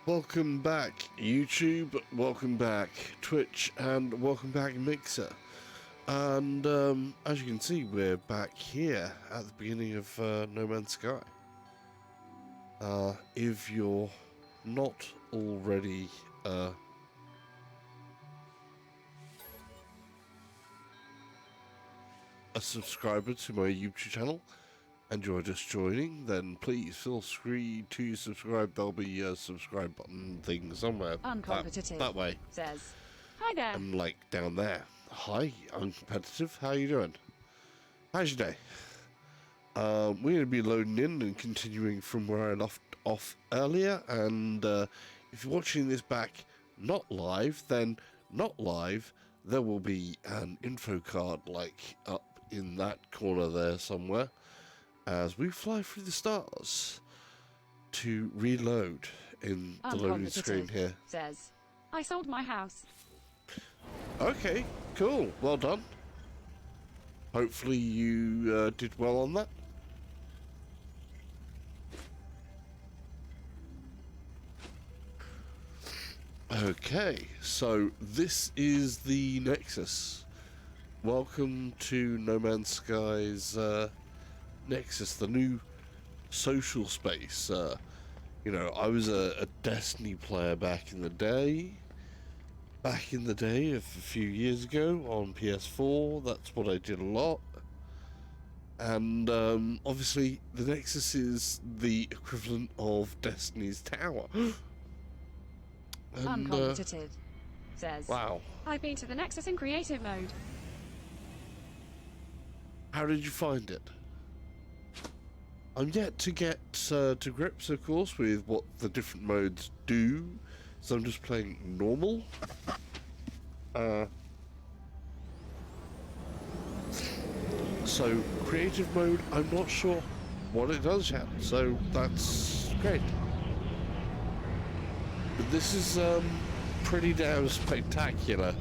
Welcome back YouTube, welcome back Twitch, and welcome back Mixer. And as you can see, we're back here at the beginning of No Man's Sky. If you're not already a subscriber to my YouTube channel, and you're just joining, then please feel free to subscribe. There'll be a subscribe button thing somewhere. Uncompetitive. That way. Says, hi there. And like down there. Hi, Uncompetitive. How you doing? How's your day? We're going to be loading in and continuing from where I left off earlier. And if you're watching this back not live, then not live. There will be an info card like up in that corner there somewhere, as we fly through the stars to reload in the loading screen here. Says, I sold my house. Okay, cool. Well done. Hopefully you did well on that. Okay, so this is the Nexus. Welcome to No Man's Sky's Nexus, the new social space. You know, I was a Destiny player back in the day. Back in the day, a few years ago, on PS4, that's what I did a lot. And obviously, the Nexus is the equivalent of Destiny's Tower. And, Uncompetitive. Says, wow. I've been to the Nexus in creative mode. How did you find it? I'm yet to get to grips, of course, with what the different modes do. So I'm just playing normal. So creative mode, I'm not sure what it does yet. So that's great. But this is pretty damn spectacular.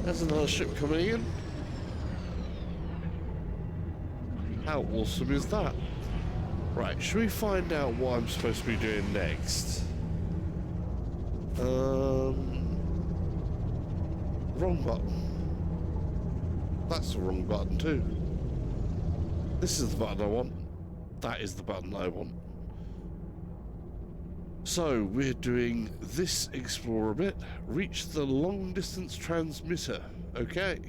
There's another ship coming in. How awesome is that? Right, should we find out what I'm supposed to be doing next? Wrong button. That's the wrong button too. This is the button I want. That is the button I want. So, we're doing this Explorer bit. Reach the long distance transmitter. Okay.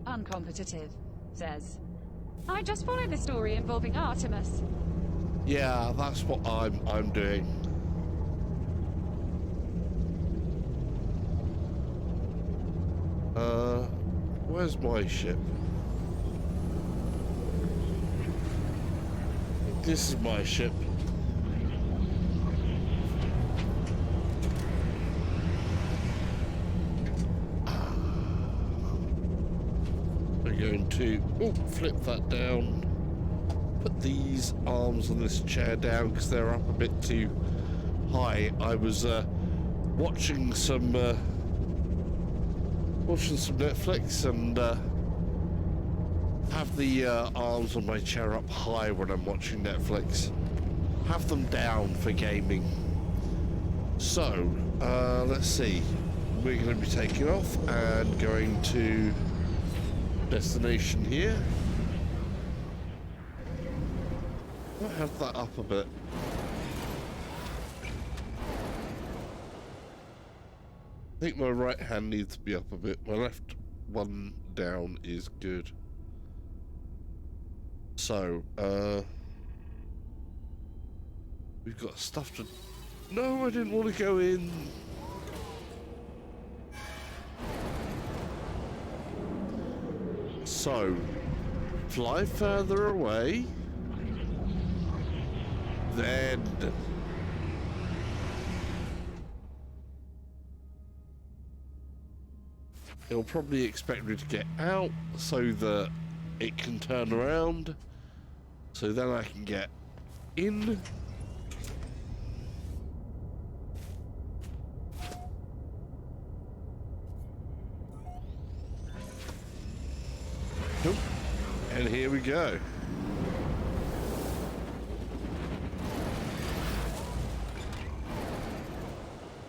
Uncompetitive. Says, I just followed the story involving Artemis. Yeah, that's what I'm doing. Where's my ship? This is my ship. We're going to flip that down. Put these arms on this chair down because they're up a bit too high. I was watching some Netflix and have the arms on my chair up high when I'm watching Netflix. Have them down for gaming. So let's see. We're going to be taking off and going to destination here. I'll have that up a bit. I think my right hand needs to be up a bit. My left one down is good. So, we've got stuff to... No, I didn't want to go in. So, fly further away. Then... It'll probably expect me to get out so that it can turn around. So then I can get in. Nope. And here we go.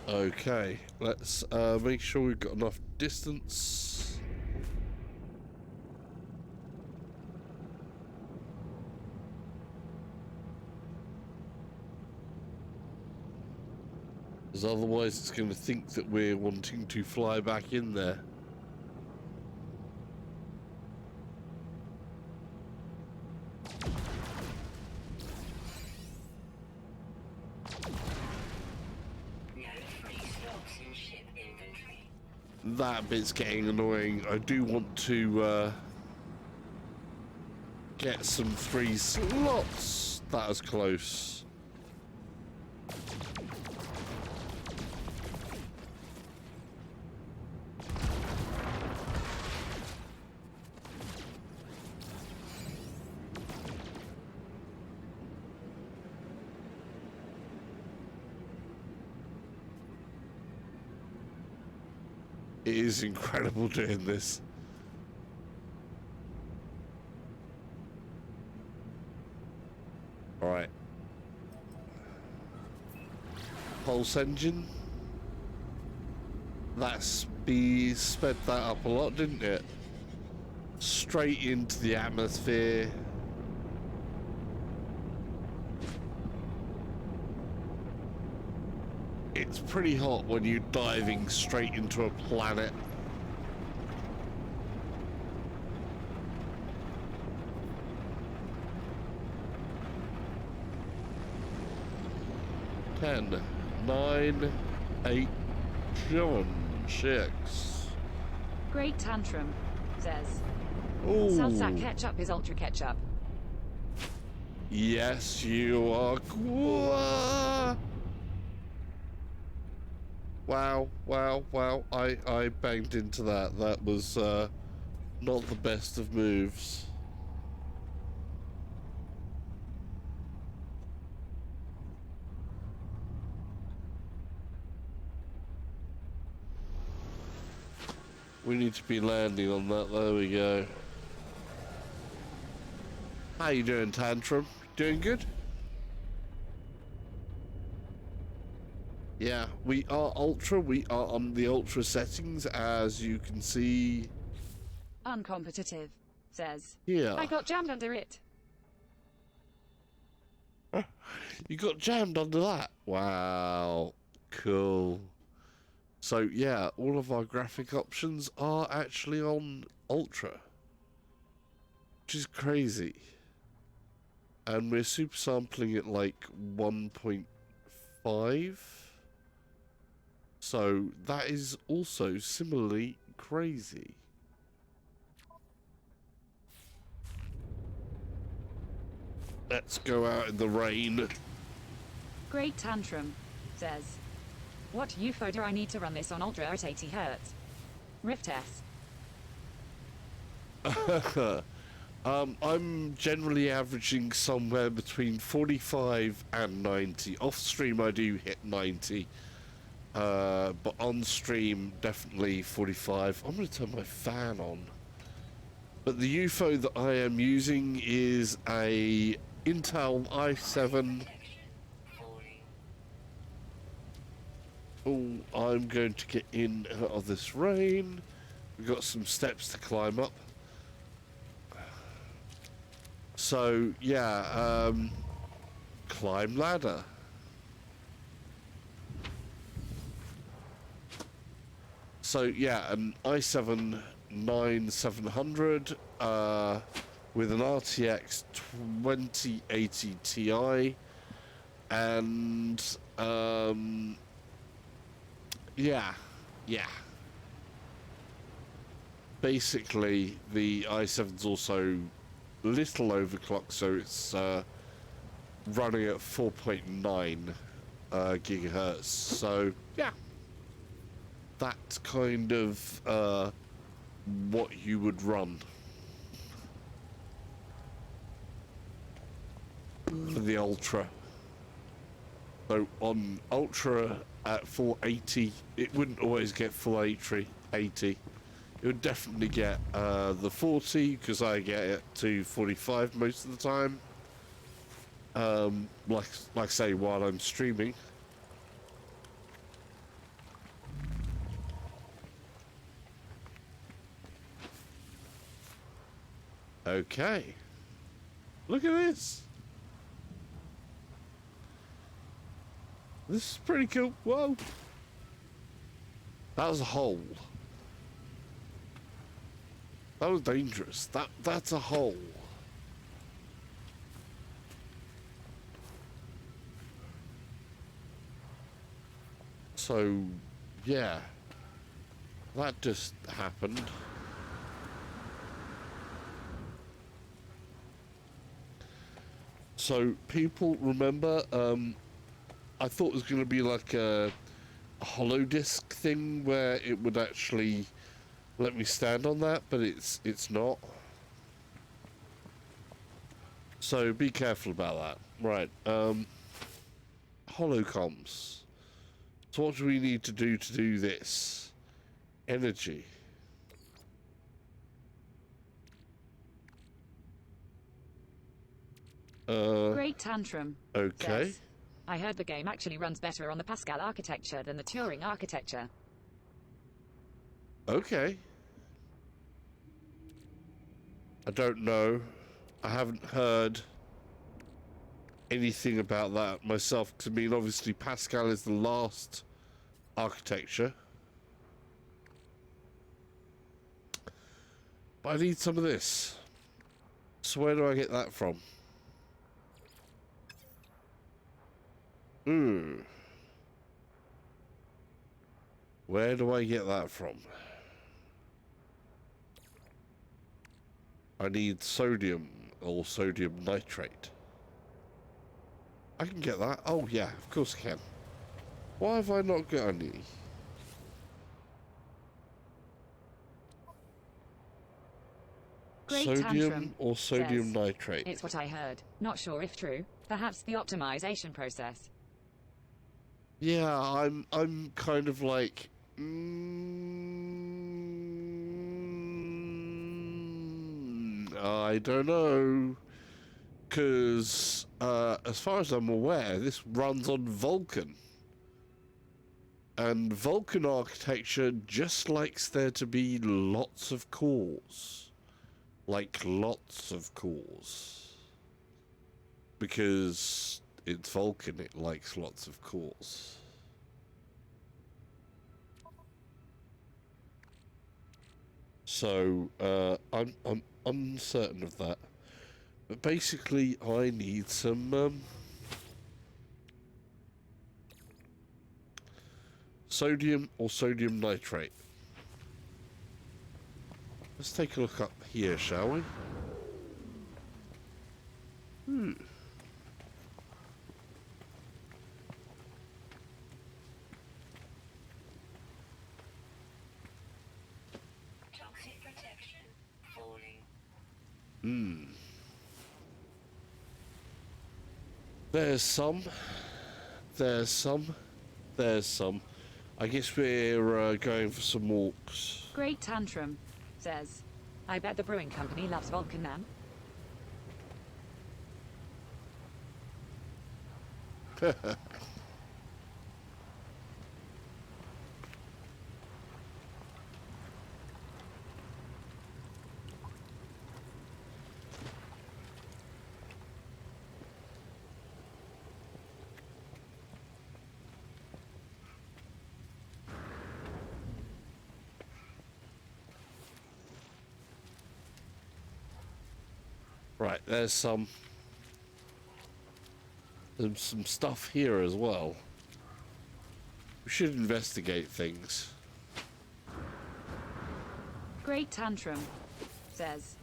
Okay, let's make sure we've got enough distance. Because otherwise it's going to think that we're wanting to fly back in there. That bit's getting annoying. I do want to get some free slots. That was close. It is incredible doing this. All right. Pulse engine. That sped that up a lot, didn't it? Straight into the atmosphere. It's pretty hot when you're diving straight into a planet. Ten, 9, 8, 7, 6. Great tantrum, says. Ooh. Salsa ketchup is ultra ketchup. Yes, you are. Wow, wow, wow. I banged into that. That was not the best of moves. We need to be landing on that. There we go. How you doing, Tantrum? Doing good? Yeah, we are ultra. We are on the ultra settings, as you can see. Uncompetitive, says. Yeah. I got jammed under it. You got jammed under that? Wow. Cool. So, yeah, all of our graphic options are actually on ultra. Which is crazy. And we're super sampling at like 1.5. So that is also similarly crazy. Let's go out in the rain. Great tantrum, says. What UFO do I need to run this on ultra at 80 hertz? Rift S. I'm generally averaging somewhere between 45 and 90. Off stream I do hit 90. But on stream, definitely 45. I'm going to turn my fan on. But the UFO that I am using is a Intel i7. Oh, I'm going to get in and out of this rain. We've got some steps to climb up. So, yeah, climb ladder. So yeah, an i7 9700 with an RTX 2080 Ti, and yeah. Basically, the i7's also a little overclocked, so it's running at 4.9 gigahertz. So yeah. That's kind of what you would run for the Ultra. So on Ultra at full 80, it wouldn't always get full 80. It would definitely get the 40, because I get it to 45 most of the time. Like I say, while I'm streaming. Okay. Look at this. This is pretty cool. Whoa. That was a hole. That was dangerous. That's a hole. So, yeah. That just happened. So, people remember, I thought it was going to be like a hollow disk thing where it would actually let me stand on that, but it's not. So be careful about that. Right, holocomms. So what do we need to do this? Energy. Great Tantrum. Okay. Says, I heard the game actually runs better on the Pascal architecture than the Turing architecture. Okay. I don't know. I haven't heard anything about that myself. 'Cause, I mean, obviously Pascal is the last architecture. But I need some of this. So where do I get that from? Where do I get that from? I need sodium or sodium nitrate. I can get that. Oh yeah, of course I can. Why have I not got any? Great Sodium Tantrum or sodium says, nitrate? It's what I heard. Not sure if true. Perhaps the optimization process. Yeah, I'm kind of like I don't know, because as far as I'm aware, this runs on Vulkan, and Vulkan architecture just likes there to be lots of cores, like lots of cores, because it's Vulkan. It likes lots of cores. So I'm uncertain of that, but basically I need some sodium or sodium nitrate. Let's take a look up here, shall we? Toxic protection falling. There's some. There's some. There's some. I guess we're going for some walks. Great Tantrum says, I bet the brewing company loves Vulcan Nam. Right, there's some stuff here as well. We should investigate things. Great Tantrum says,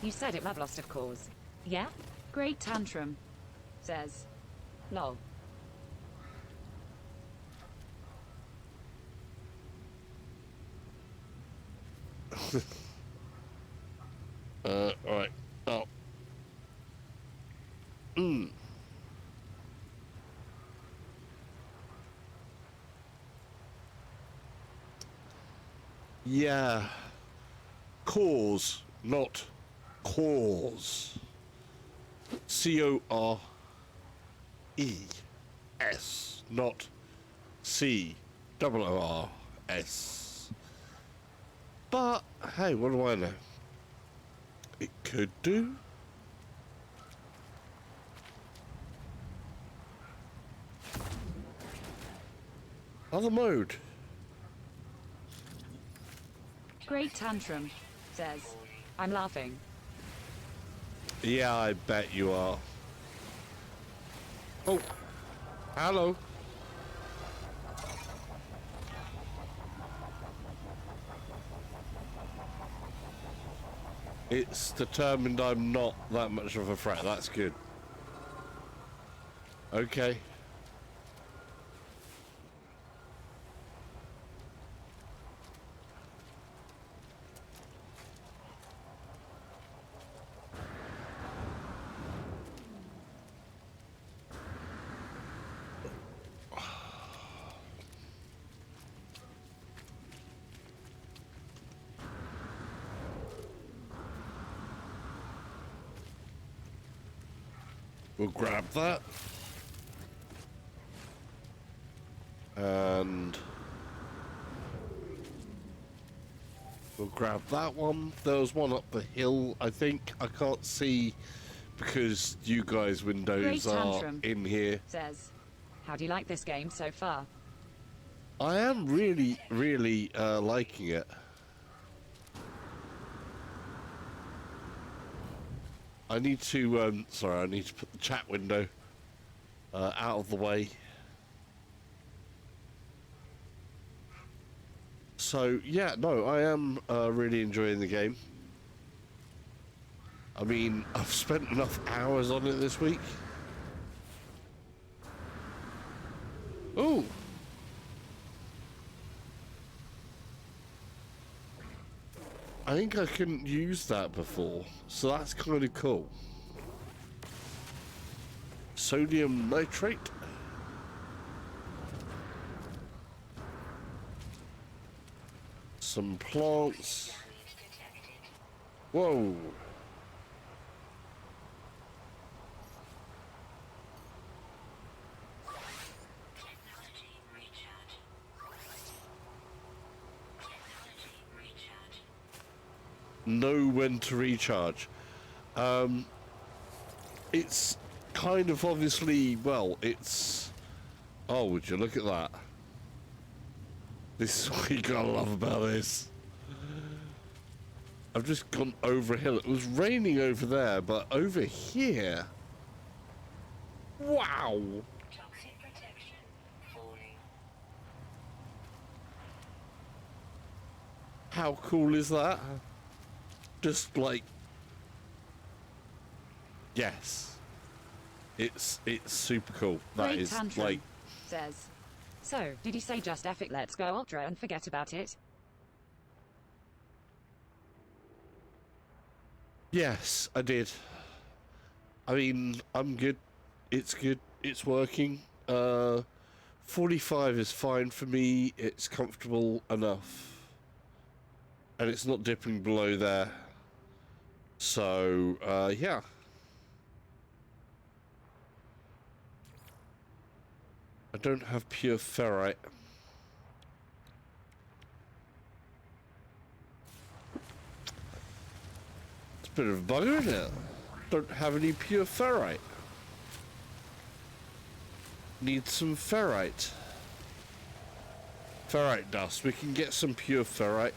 you said it love lost of cause. Yeah? Great Tantrum says, lol. Alright. Oh. Yeah. Cause, not cause. C-O-R-E-S, not C-O-O-R-S. But, hey, what do I know? It could do. Other mode. Great tantrum, says. I'm laughing. Yeah, I bet you are. Oh, hello. It's determined I'm not that much of a threat. That's good. Okay. We'll grab that. And we'll grab that one. There was one up the hill, I think. I can't see because you guys' windows Great are tantrum. in here. Says. How do you like this game so far? I am really, really liking it. I need to, sorry, I need to put the chat window out of the way. So, yeah, no, I am really enjoying the game. I mean, I've spent enough hours on it this week. Ooh. I think I couldn't use that before, so that's kind of cool. Sodium nitrate. Some plants. Damage detected. Whoa. Technology recharge. Technology recharge. Know when to recharge. It's kind of obviously, well, it's... Oh, would you look at that? This is what you gotta love about this. I've just gone over a hill. It was raining over there, but over here... Wow! Toxic protection falling. How cool is that? Just like... Yes. It's super cool. That Great is tantrum. like... Says. So, did you say just F it, let's go ultra and forget about it? Yes, I did. I mean, I'm good. It's good. It's working. 45 is fine for me. It's comfortable enough. And it's not dipping below there. So, yeah. I don't have pure ferrite. It's a bit of a bugger, isn't it? Don't have any pure ferrite. Need some ferrite. Ferrite dust. We can get some pure ferrite.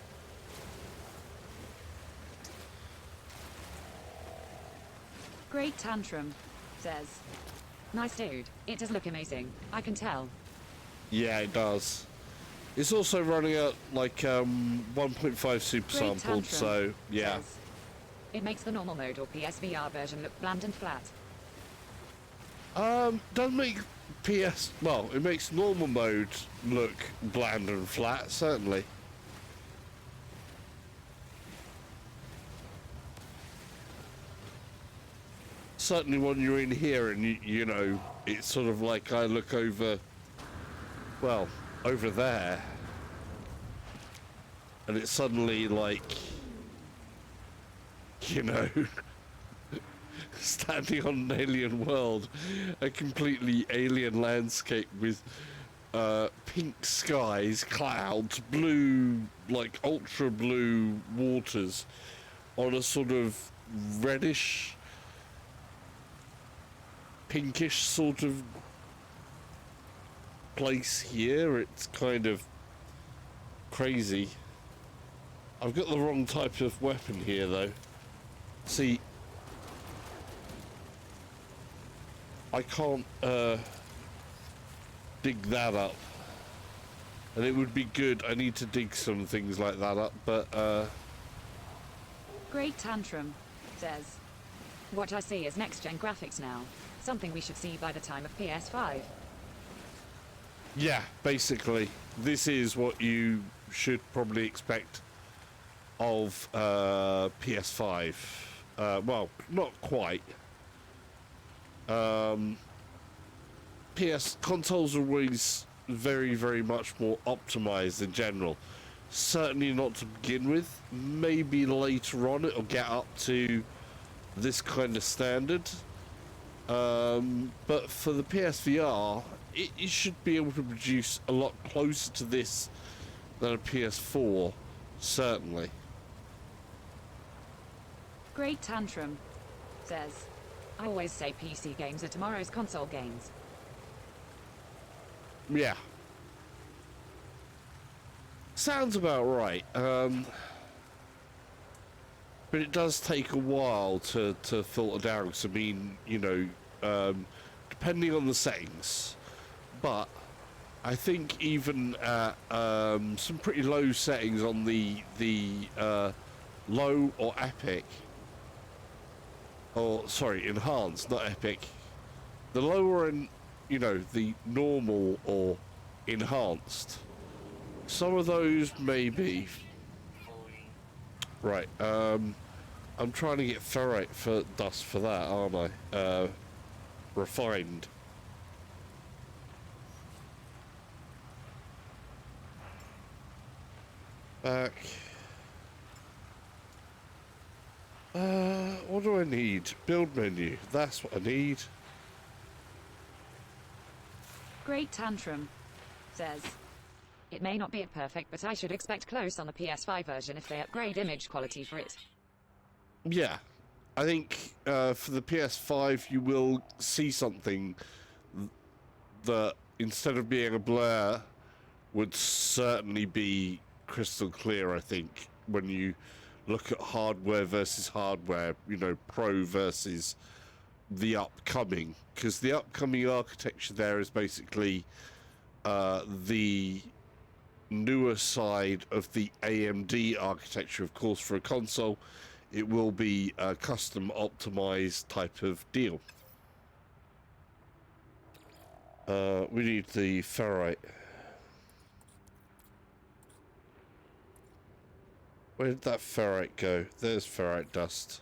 Great tantrum. Says. Nice dude. It does look amazing. I can tell. Yeah, it does. It's also running at like 1.5 super Great sampled, tantrum. so yeah. Says. It makes the normal mode or PSVR version look bland and flat. Doesn't make PS... Well, it makes normal mode look bland and flat, certainly. Certainly when you're in here and, you know, it's sort of like I look over... Well, over there. And it's suddenly like... You know... standing on an alien world, a completely alien landscape with pink skies, clouds, blue, like ultra blue waters on a sort of reddish, pinkish sort of place here. It's kind of crazy. I've got the wrong type of weapon here though. See, I can't dig that up, and it would be good. I need to dig some things like that up, but Great Tantrum says, what I see is next-gen graphics now. Something we should see by the time of PS5. yeah, basically, this is what you should probably expect of PS5. Well, not quite. PS consoles are always very, very much more optimized in general. Certainly not to begin with. Maybe later on it'll get up to this kind of standard. But for the PSVR, it should be able to produce a lot closer to this than a PS4, certainly. Great Tantrum says, I always say PC games are tomorrow's console games. Yeah. Sounds about right. But it does take a while to filter down. 'Cause I mean, you know, depending on the settings. But I think even at some pretty low settings on the low or epic, or sorry, enhanced, not epic. The lower end, you know, the normal or enhanced. Some of those maybe. Right, I'm trying to get ferrite for dust for that, aren't I? Refined. Back. What do I need? Build menu. That's what I need. Great Tantrum says, it may not be perfect, but I should expect close on the PS5 version if they upgrade image quality for it. Yeah. I think for the PS5 you will see something that instead of being a blur would certainly be crystal clear, I think, when you look at hardware versus hardware, you know, pro versus the upcoming, because the upcoming architecture there is basically the newer side of the AMD architecture. Of course, for a console it will be a custom optimized type of deal. We need the ferrite. Where did that ferrite go? There's ferrite dust.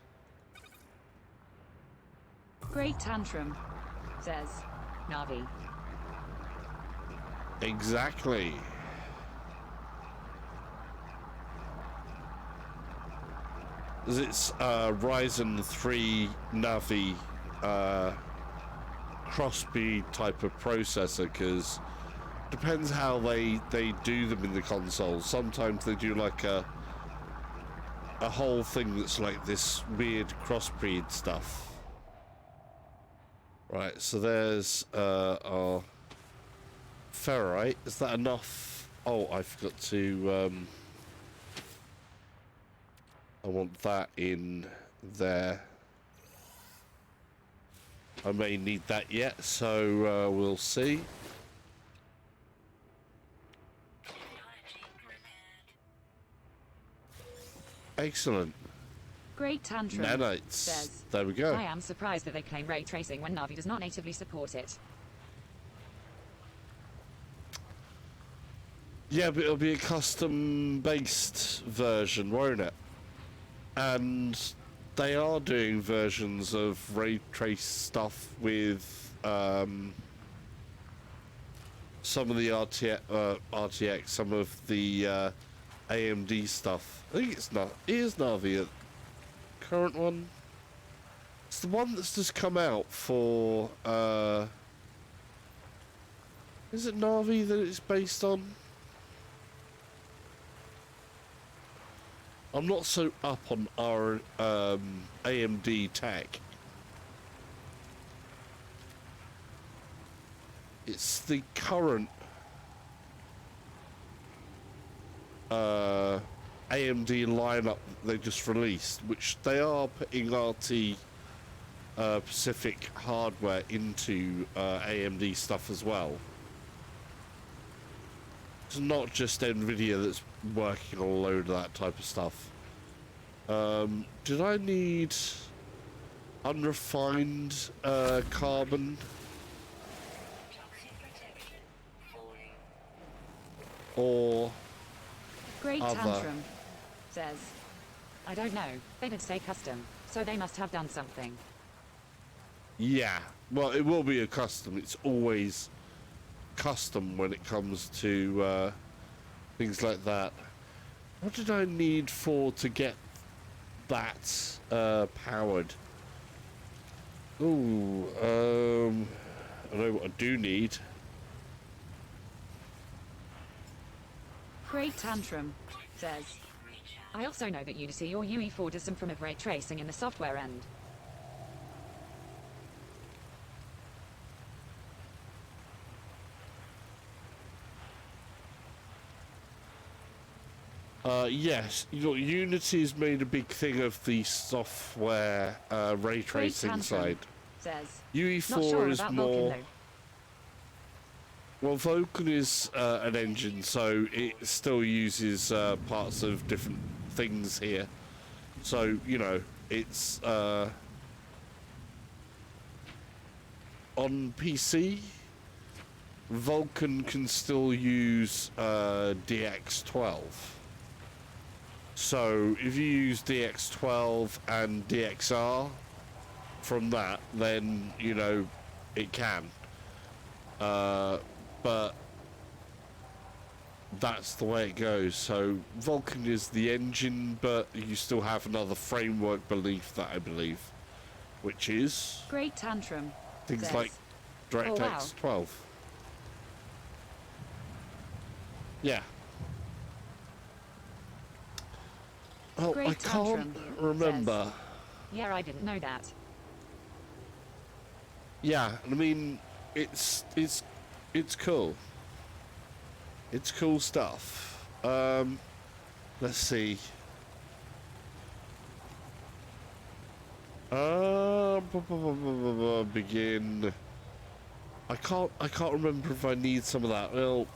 Great Tantrum says, Navi. Exactly. It's Ryzen 3 Navi cross-speed type of processor, because depends how they do them in the console. Sometimes they do like a whole thing that's like this weird crossbreed stuff. Right, so there's our ferrite. Is that enough? Oh, I forgot to I want that in there. I may need that yet, so we'll see. Excellent. Great Tantrum Nanites. says, There we go. I am surprised that they claim ray tracing when Navi does not natively support it. Yeah, but it'll be a custom-based version, won't it? And they are doing versions of ray trace stuff with some of the RTX, some of the AMD stuff. I think it's not. It is Navi, current one. It's the one that's just come out for. Is it Navi that it's based on? I'm not so up on our AMD tech. It's the current AMD lineup they just released, which they are putting RT Pacific hardware into AMD stuff as well. It's not just Nvidia that's working on a load of that type of stuff. Did I need unrefined carbon Toxic protection. Falling. or Great Other. Tantrum says, I don't know. They did say custom, so they must have done something. yeah, well, it will be a custom. It's always custom when it comes to things like that. What did I need for to get that powered? Ooh, I know what I do need. Great Tantrum says, I also know that Udemy or UE4 does some form of ray tracing in the software end. Yes, you know, Unity's made a big thing of the software ray Great tracing Tantrum side. says, UE4 not sure is about more. Vulcan Well, Vulcan is an engine, so it still uses parts of different things here. So, you know, it's on PC, Vulcan can still use DX12. So, if you use DX12 and DXR from that, then, you know, it can. But that's the way it goes. So Vulcan is the engine, but you still have another framework beneath that, I believe, which is Great Tantrum things says, like DirectX 12. Yeah. Oh, Great I can't Tantrum remember. yeah, I didn't know that. Yeah, I mean, it's cool. It's cool stuff. Let's see. Begin. I can't remember if I need some of that. Well,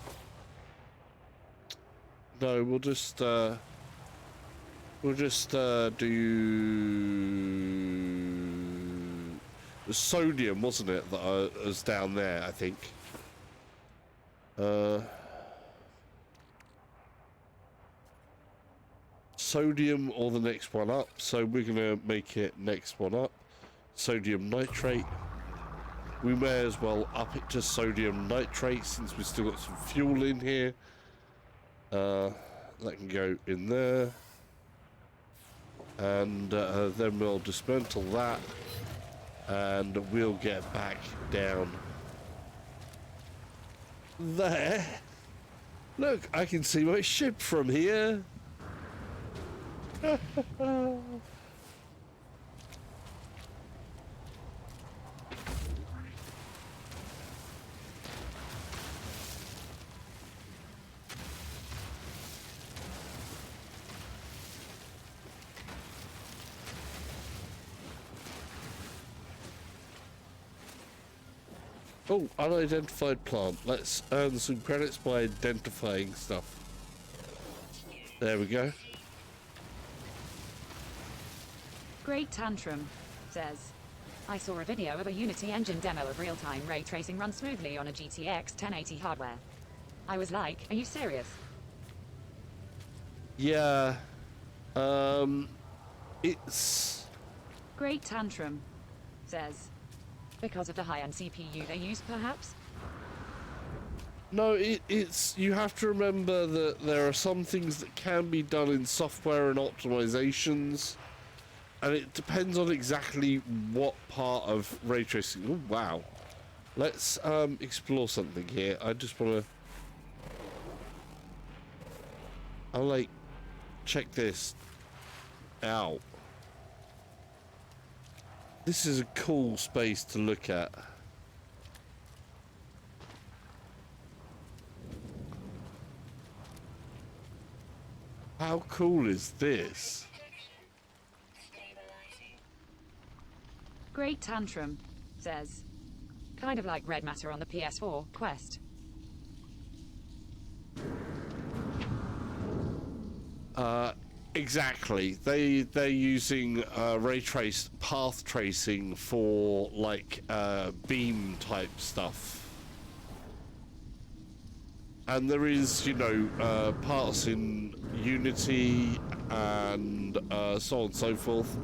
no, we'll just do the sodium, wasn't it, that was down there, I think. Sodium or the next one up, so we're gonna make it next one up. Sodium nitrate. We may as well up it to sodium nitrate since we've still got some fuel in here. That can go in there. And then we'll dismantle that. And we'll get back down there. Look, I can see my ship from here. Oh, unidentified plant. Let's earn some credits by identifying stuff. There we go. Great Tantrum says, I saw a video of a Unity engine demo of real-time ray tracing run smoothly on a GTX 1080 hardware. I was like, are you serious? Yeah. It's... Great Tantrum says, because of the high-end CPU they use, perhaps? No, it's... You have to remember that there are some things that can be done in software and optimizations. And it depends on exactly what part of ray tracing. Oh, wow. Let's explore something here. I just want to... I'll, like, check this. out. This is a cool space to look at. How cool is this? Stabilizing. Great tantrum, says. Kind of like red matter on the PS4 Quest. Exactly. They're using ray trace path tracing for like beam type stuff. And there is, you know, parts in Unity and so on and so forth.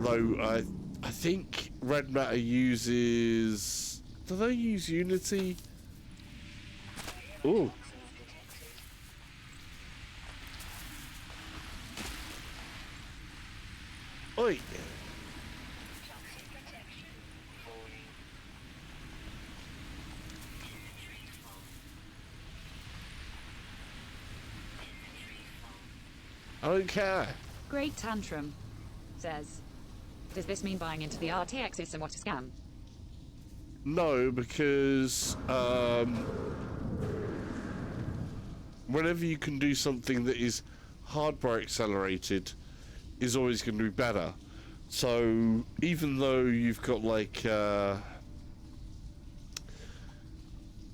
Though I think Red Matter uses. Do they use Unity? Ooh. Oi. Toxic protection. Falling. Infantry fall. Infantry fall. I don't care. Great tantrum, says. Does this mean buying into the RTX is somewhat a scam? No, because whenever you can do something that is hardware accelerated, is always going to be better. So even though you've got like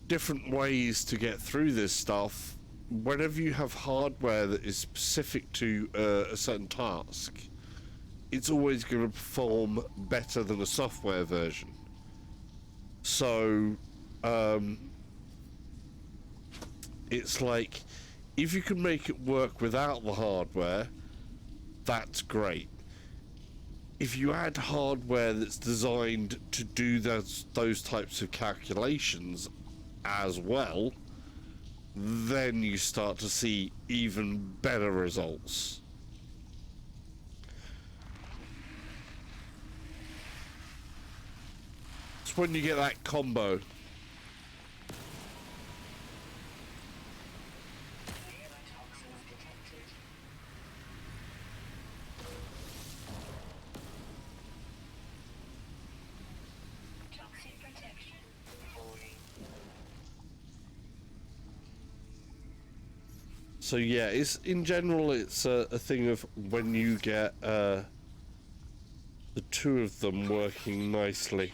different ways to get through this stuff, whenever you have hardware that is specific to a certain task, it's always going to perform better than a software version. So it's like if you can make it work without the hardware, that's great. If you add hardware that's designed to do those types of calculations as well, then you start to see even better results. It's when you get that combo. Toxins detected. Toxic protection. Falling. So yeah, it's in general it's a thing of when you get the two of them working nicely.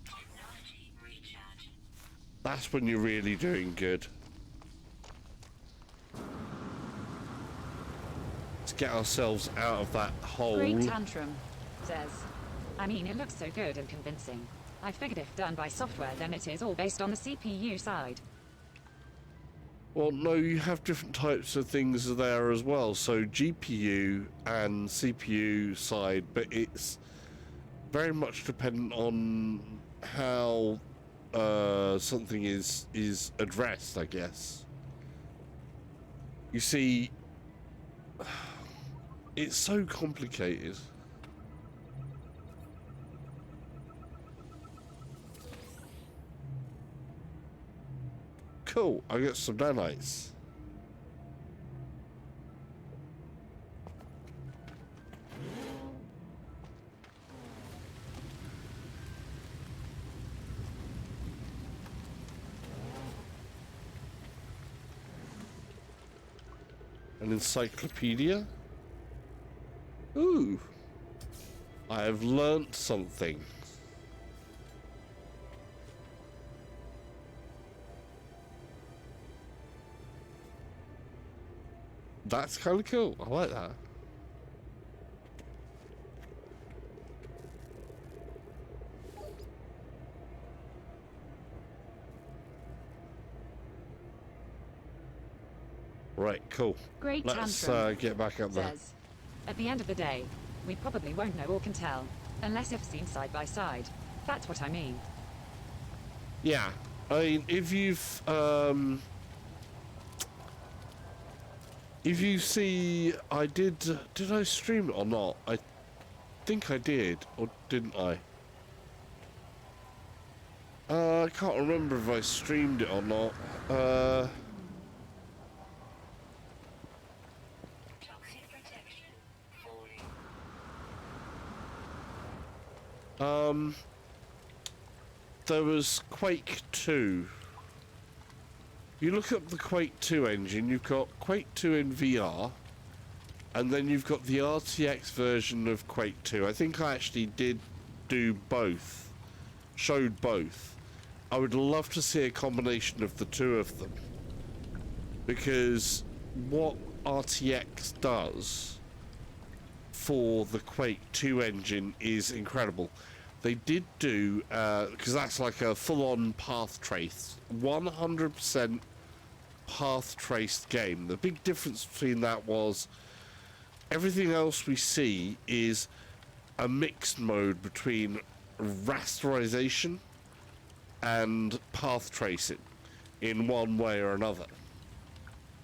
Technology recharge. That's when you're really doing good. Let's get ourselves out of that hole. Great tantrum, says. I mean, it looks so good and convincing. I figured if done by software, then it is all based on the CPU side. Well, no, you have different types of things there as well. So GPU and CPU side, but it's very much dependent on how something is addressed, I guess. You see, it's so complicated. Cool, I got some nanites. An encyclopedia? Ooh. I have learnt something. That's kind of cool. I like that. Right, cool. Great Let's tantrum, get back up there. says. At the end of the day, we probably won't know or can tell, unless if seen side by side. That's what I mean. Yeah, I mean, if you see, did I stream it or not? I think I did, or didn't I? I can't remember if I streamed it or not. Toxic protection. There was Quake 2. You look up the Quake 2 engine, you've got Quake 2 in VR, and then you've got the RTX version of Quake 2. I think I actually did do both, showed both. I would love to see a combination of the two of them, because what RTX does for the Quake 2 engine is incredible. They did do, because that's like a full-on path trace, 100% path traced game. The big difference between that was everything else we see is a mixed mode between rasterization and path tracing in one way or another.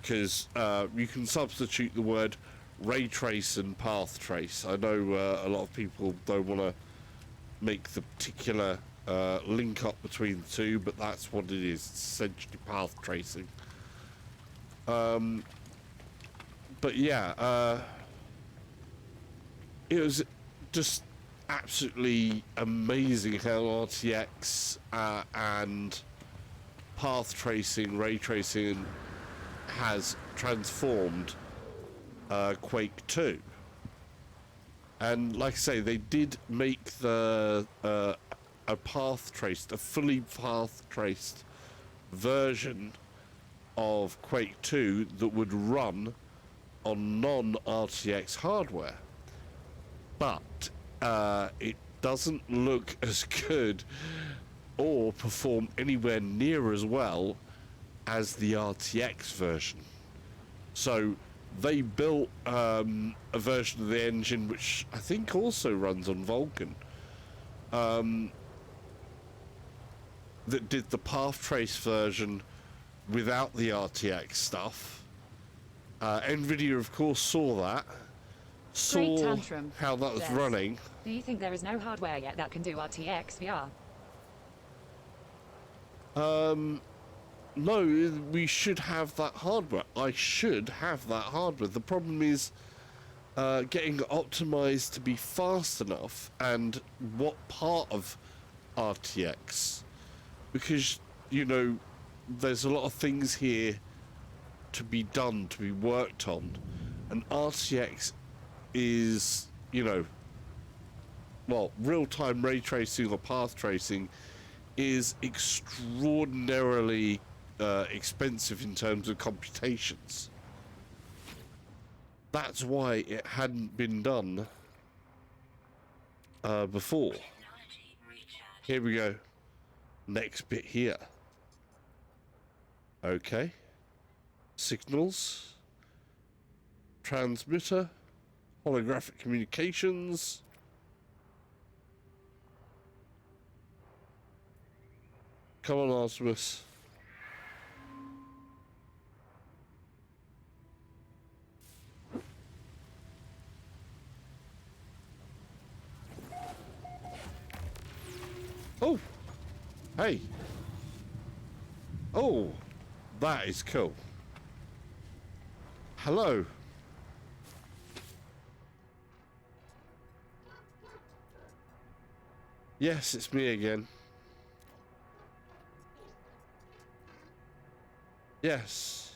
Because you can substitute the word ray trace and path trace. I know a lot of people don't want to make the particular link up between the two, but that's what it is. It's essentially path tracing. But yeah, it was just absolutely amazing how RTX and path tracing, ray tracing has transformed Quake 2. And like I say, they did make the a path traced, a fully path traced version of Quake 2 that would run on non-RTX hardware. But it doesn't look as good or perform anywhere near as well as the RTX version. So they built a version of the engine which I think also runs on Vulkan, that did the path trace version without the RTX stuff. Nvidia, of course, saw that, Great saw tantrum. how that was Yes. running. Do you think there is no hardware yet that can do RTX VR? No, we should have that hardware. I should have that hardware. The problem is getting optimized to be fast enough, and what part of RTX. Because, you know, there's a lot of things here to be done, to be worked on. And RTX is, you know, well, real-time ray tracing or path tracing is extraordinarily expensive in terms of computations. That's why it hadn't been done before. Technology recharge. Here we go. Next bit here. Okay. Signals. Transmitter. Holographic communications. Come on, Artemis. Oh! Hey! Oh! That is cool. Hello. Yes, it's me again. Yes.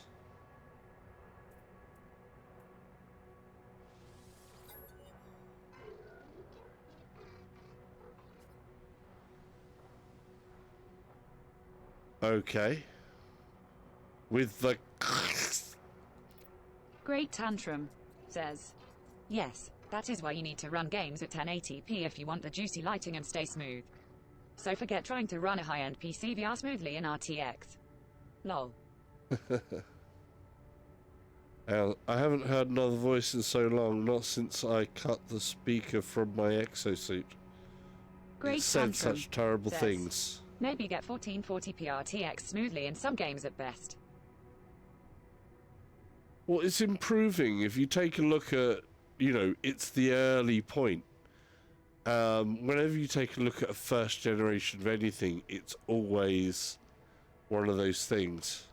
Okay. With the... Great tantrum says, yes, that is why you need to run games at 1080p if you want the juicy lighting and stay smooth. So forget trying to run a high-end PC VR smoothly in RTX. Lol. I haven't heard another voice in so long, not since I cut the speaker from my exosuit. Great It said tantrum such terrible says, things. maybe get 1440p RTX smoothly in some games at best. Well, it's improving. If you take a look at, you know, it's the early point. Whenever you take a look at a first generation of anything, it's always one of those things.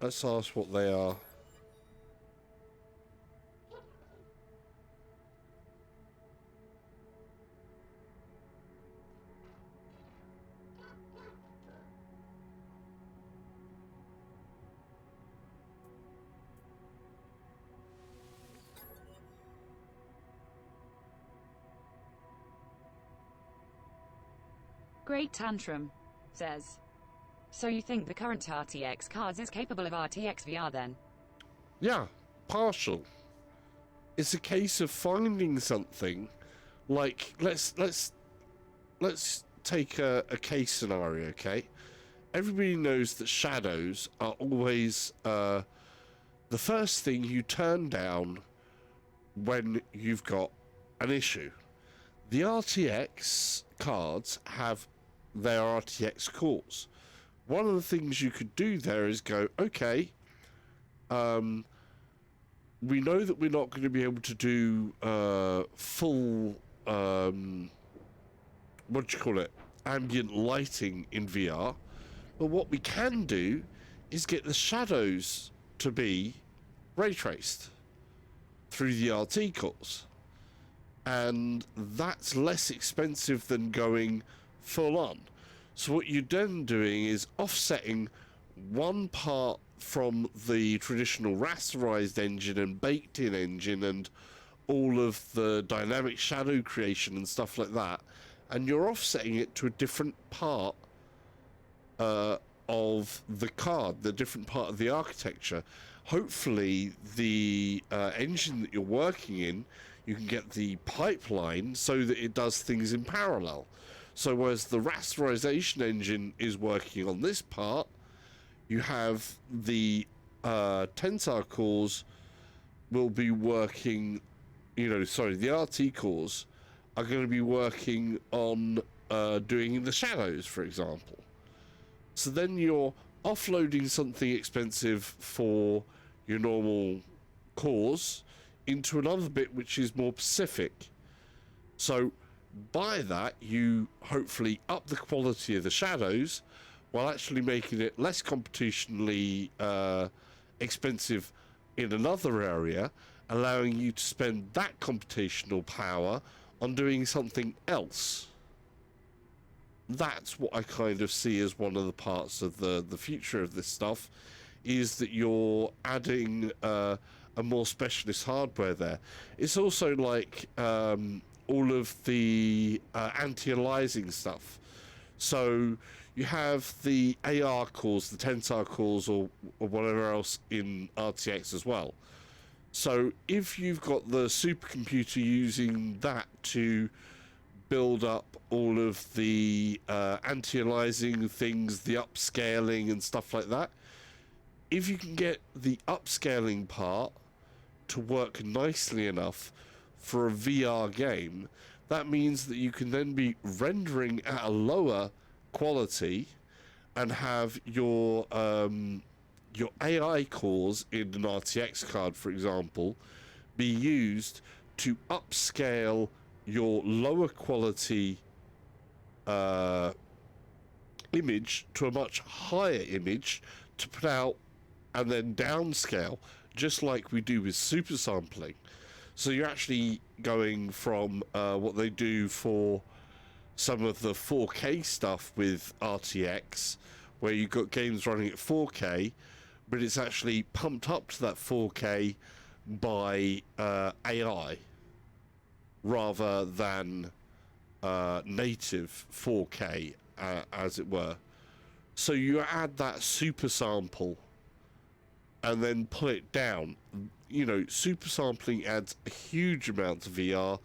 Let's ask what they are. Great Tantrum says, so you think the current RTX cards is capable of RTX VR then? Yeah, partial. It's a case of finding something. Like, let's take a case scenario, okay? Everybody knows that shadows are always the first thing you turn down when you've got an issue. The RTX cards have their RTX cores. One of the things you could do there is go, okay, we know that we're not going to be able to do full, what do you call it, ambient lighting in VR, but what we can do is get the shadows to be ray traced through the RT cores. And that's less expensive than going full on. So what you're then doing is offsetting one part from the traditional rasterized engine and baked in engine and all of the dynamic shadow creation and stuff like that, and you're offsetting it to a different part of the card, the different part of the architecture. Hopefully the engine that you're working in, you can get the pipeline so that it does things in parallel. So whereas the rasterization engine is working on this part, you have the Tensor cores will be working, the RT cores are going to be working on doing the shadows, for example. So then you're offloading something expensive for your normal cores into another bit which is more specific. So by that, you hopefully up the quality of the shadows while actually making it less computationally expensive in another area, allowing you to spend that computational power on doing something else. That's what I kind of see as one of the parts of the future of this stuff, is that you're adding a more specialist hardware there. It's also like all of the anti-aliasing stuff. So you have the AR cores, the Tensor cores, or whatever else in RTX as well. So if you've got the supercomputer using that to build up all of the anti-aliasing things, the upscaling and stuff like that, if you can get the upscaling part to work nicely enough for a VR game, that means that you can then be rendering at a lower quality and have your AI cores in an RTX card, for example, be used to upscale your lower quality image to a much higher image to put out and then downscale, just like we do with super sampling. So you're actually going from what they do for some of the 4K stuff with RTX, where you've got games running at 4K, but it's actually pumped up to that 4K by AI rather than native 4K, as it were. So you add that super sample and then pull it down. You know, super sampling adds a huge amount to VR,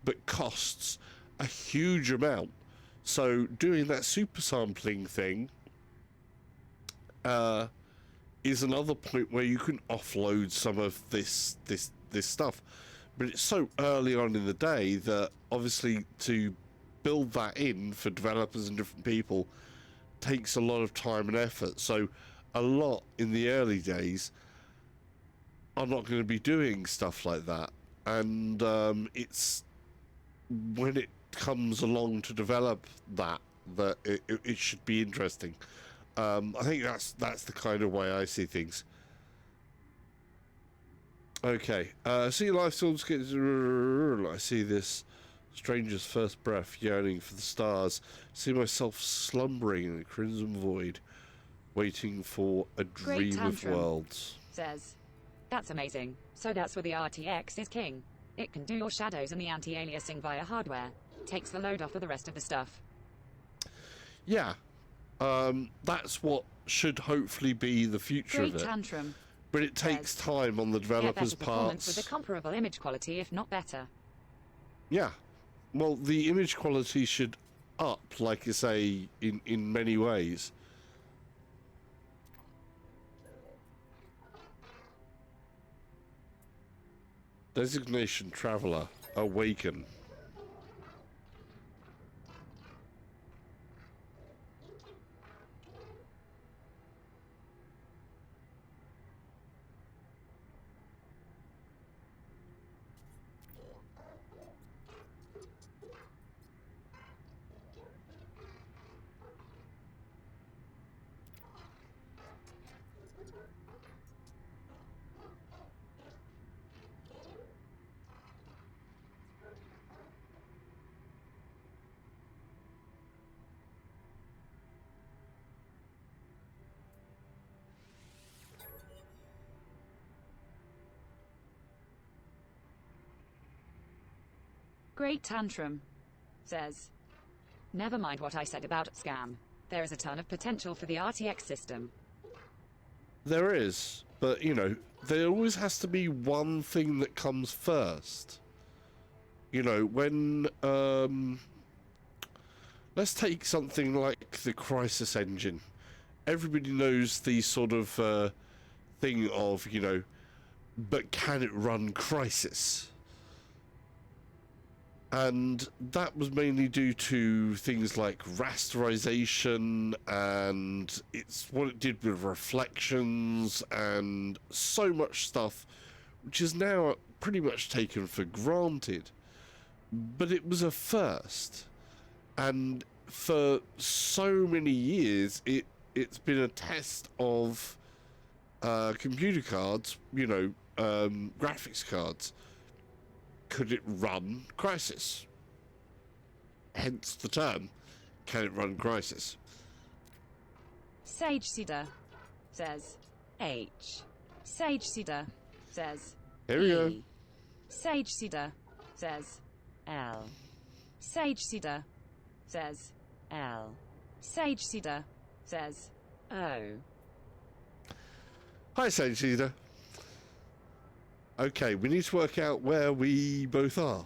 but costs a huge amount. So doing that super sampling thing is another point where you can offload some of this stuff. But it's so early on in the day that obviously to build that in for developers and different people takes a lot of time and effort. So a lot in the early days are not going to be doing stuff like that. And it's when it comes along to develop that it should be interesting. I think that's the kind of way I see things. Okay, see life storms get. I see this stranger's first breath, yearning for the stars. See myself slumbering in a crimson void, waiting for a Great dream of Tantrum worlds. says, that's amazing. So that's where the RTX is king. It can do your shadows and the anti-aliasing via hardware. Takes the load off of the rest of the stuff. Yeah, that's what should hopefully be the future Great of it. Tantrum. But it takes says, time on the Get developers' better performance with a parts. comparable image quality, if not better. Yeah. Well, the image quality should up, like I say, in many ways. Designation Traveler, awaken. Great Tantrum says, Never mind what I said about scam. There is a ton of potential for the RTX system. There is, but you know, there always has to be one thing that comes first. You know, when let's take something like the Crysis engine. Everybody knows the sort of thing of, you know, but can it run Crysis? And that was mainly due to things like rasterization, and it's what it did with reflections and so much stuff, which is now pretty much taken for granted. But it was a first, and for so many years it's been a test of computer cards, you know, graphics cards. Could it run Crysis? Hence the term, can it run Crysis? Sage Cedar says, H. Sage Cedar says, Here we go. E. Sage Cedar says, L. Sage Cedar says, L. Sage Cedar says, O. Hi, Sage Cedar. Okay, we need to work out where we both are.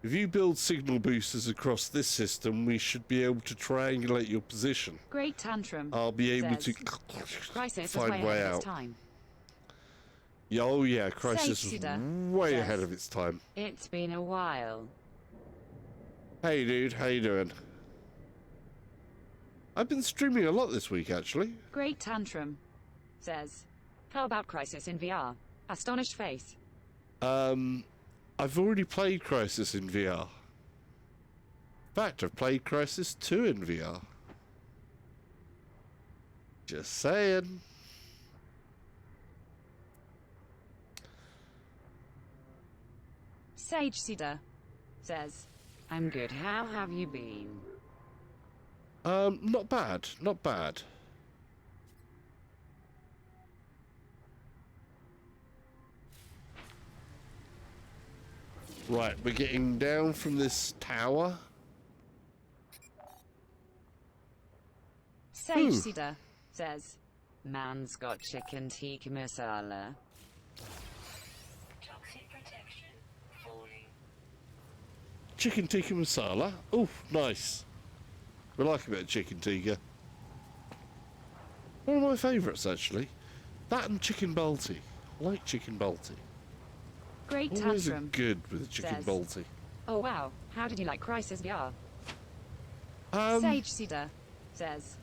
If you build signal boosters across this system, we should be able to triangulate your position. Great Tantrum I'll be able says, to Crysis was find way way ahead of out. its time. Yeah, oh yeah, Crysis Sage was Cedar way says, ahead of its time. It's been a while. Hey dude, how you doing? I've been streaming a lot this week, actually. Great Tantrum says, How about Crysis in VR? Astonished face. I've already played Crysis in VR. In fact, I've played Crysis 2 in VR. Just saying. Sage Cedar says, I'm good. How have you been? Not bad, not bad. Right, we're getting down from this tower. Sage Ooh. Cedar says, Man's got chicken tikka masala. Toxic protection falling. Chicken tikka masala. Oh, nice. We like a bit of chicken tikka. One of my favourites, actually. That and chicken balti. I like chicken balti. Great Always Tantrum good with a chicken says, balti. Oh wow, how did you like Crysis VR? Um, Sage Cedar says,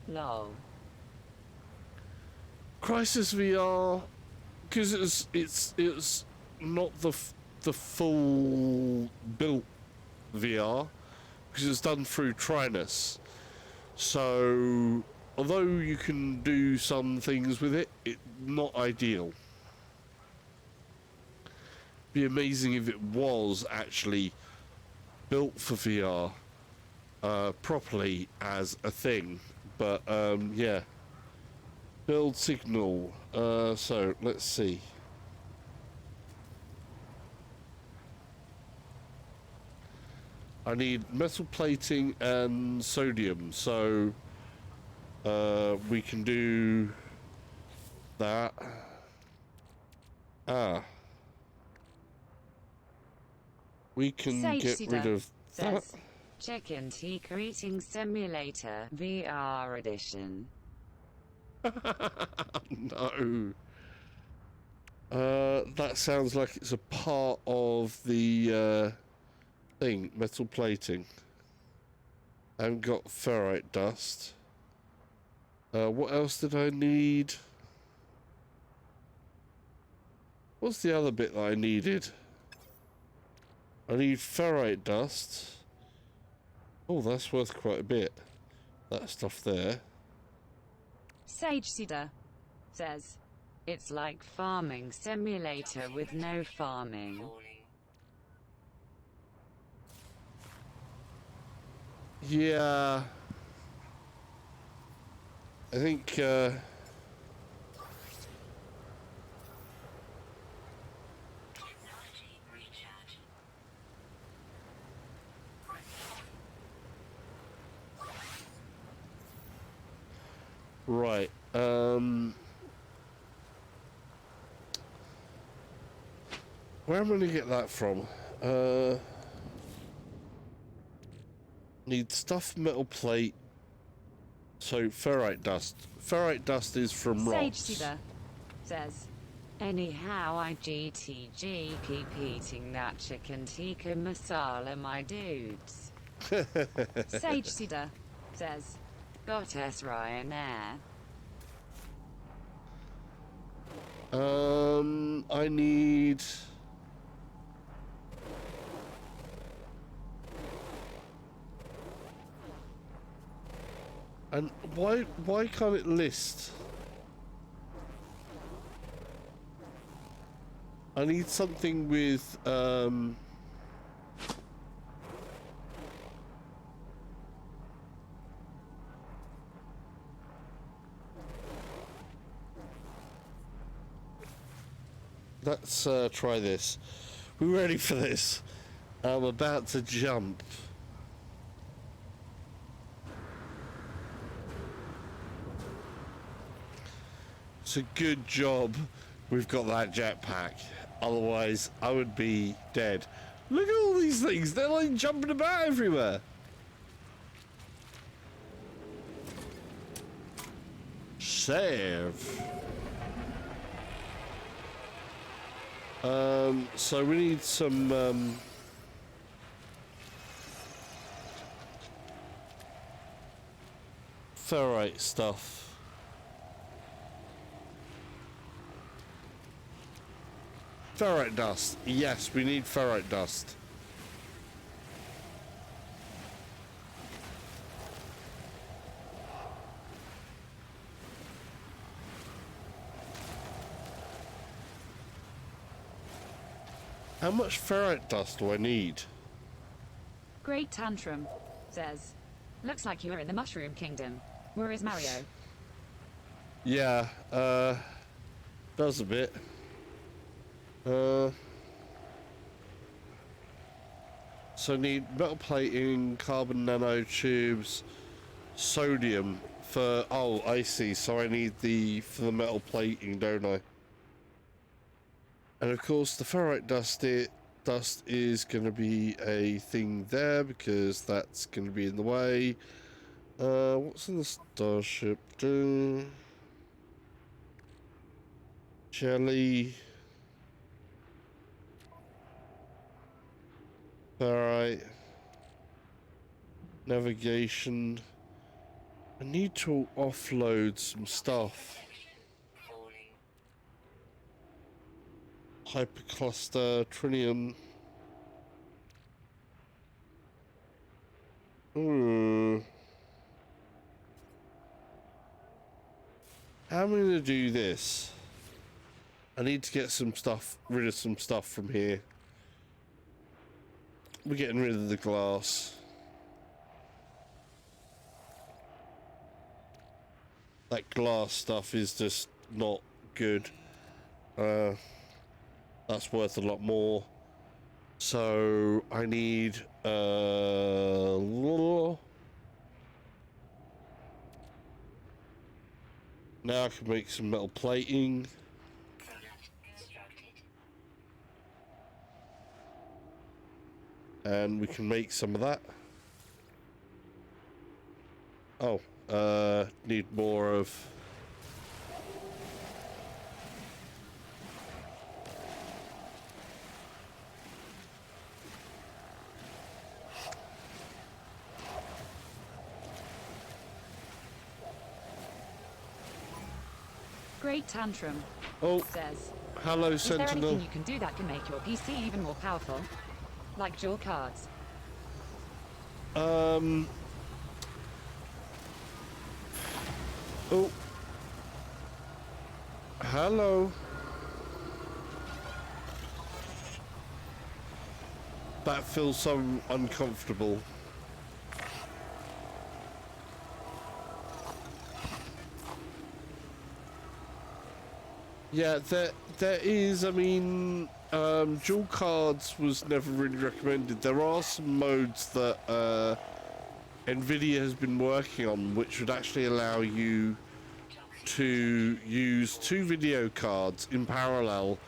Lol. Crysis VR, because it's not the full built VR, because it's done through Trinus. So although you can do some things with it, it's not ideal. Be amazing if it was actually built for VR properly as a thing, but yeah. Build signal. So let's see. I need metal plating and sodium, so we can do that. We can Sage get Cedar rid of that. says, Chicken Tikka Eating Simulator VR Edition. No. That sounds like it's a part of the thing, metal plating. I haven't got ferrite dust. What else did I need? What's the other bit that I needed? I need ferrite dust. Oh, that's worth quite a bit. That stuff there. Sage Cedar says, it's like farming simulator with no farming. Falling. Yeah. I think, Technology recharge. right. Where am I going to get that from? Need stuffed metal plate. So, ferrite dust. Ferrite dust is from Sage rocks. Cedar says, anyhow I GTG keep eating that chicken tikka masala, my dudes. Sage Cedar says, got us Ryanair. I need... And why can't it list? I need something with let's try this. We're ready for this. I'm about to jump. It's a good job we've got that jetpack. Otherwise, I would be dead. Look at all these things. They're like jumping about everywhere. Save. So we need some ferrite stuff. Ferrite dust. Yes, we need ferrite dust. How much ferrite dust do I need? Great Tantrum says, looks like you are in the Mushroom Kingdom. Where is Mario? Yeah, does a bit. So need metal plating, carbon nanotubes, sodium for, oh, I see. So I need for the metal plating, don't I? And of course the ferrite dust is going to be a thing there because that's going to be in the way. What's in the starship? Jelly. Alright. Navigation. I need to offload some stuff. Falling. Hypercluster, Trinium. How am I going to do this? I need to get some stuff, rid of some stuff from here. We're getting rid of the glass. That glass stuff is just not good. That's worth a lot more. So I need Now I can make some metal plating. Product constructed. And we can make some of that. Oh, need more of... Great Tantrum Oh, says, hello, is there Sentinel. anything you can do that can make your PC even more powerful? Like dual cards? Oh. Hello. That feels so uncomfortable. Yeah, there is, I mean, dual cards was never really recommended. There are some modes that NVIDIA has been working on which would actually allow you to use 2 video cards in parallel,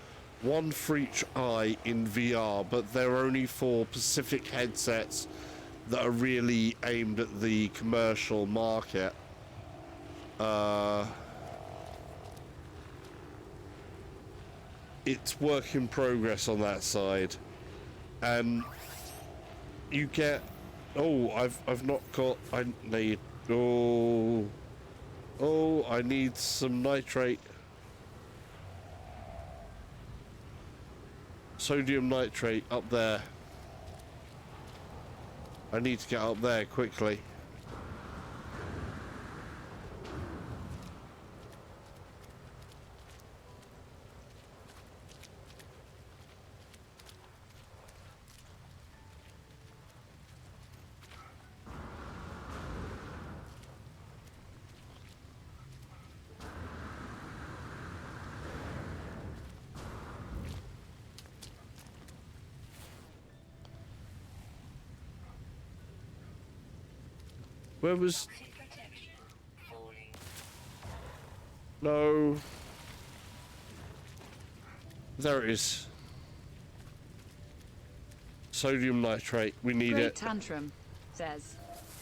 one for each eye in VR, but they're only for specific headsets that are really aimed at the commercial market. It's work in progress on that side, and you get... Oh, I've not got... I need... Oh, I need some nitrate. Sodium nitrate up there. I need to get up there quickly. Where was... Toxic protection. Falling. No. There it is. Sodium nitrate. We need Great it. Tantrum says,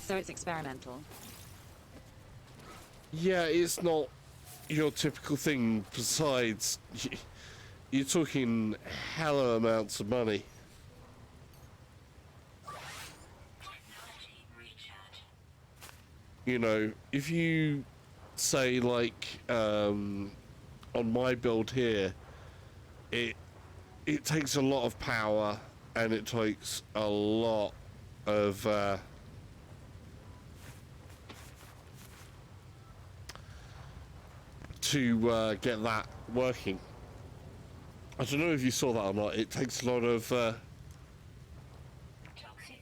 so it's experimental. Yeah, it's not your typical thing. Besides, you're talking hella amounts of money. Technology recharge. You know, if you say like on my build here, it takes a lot of power and it takes a lot of to get that working. I don't know if you saw that or not. It takes a lot of Toxic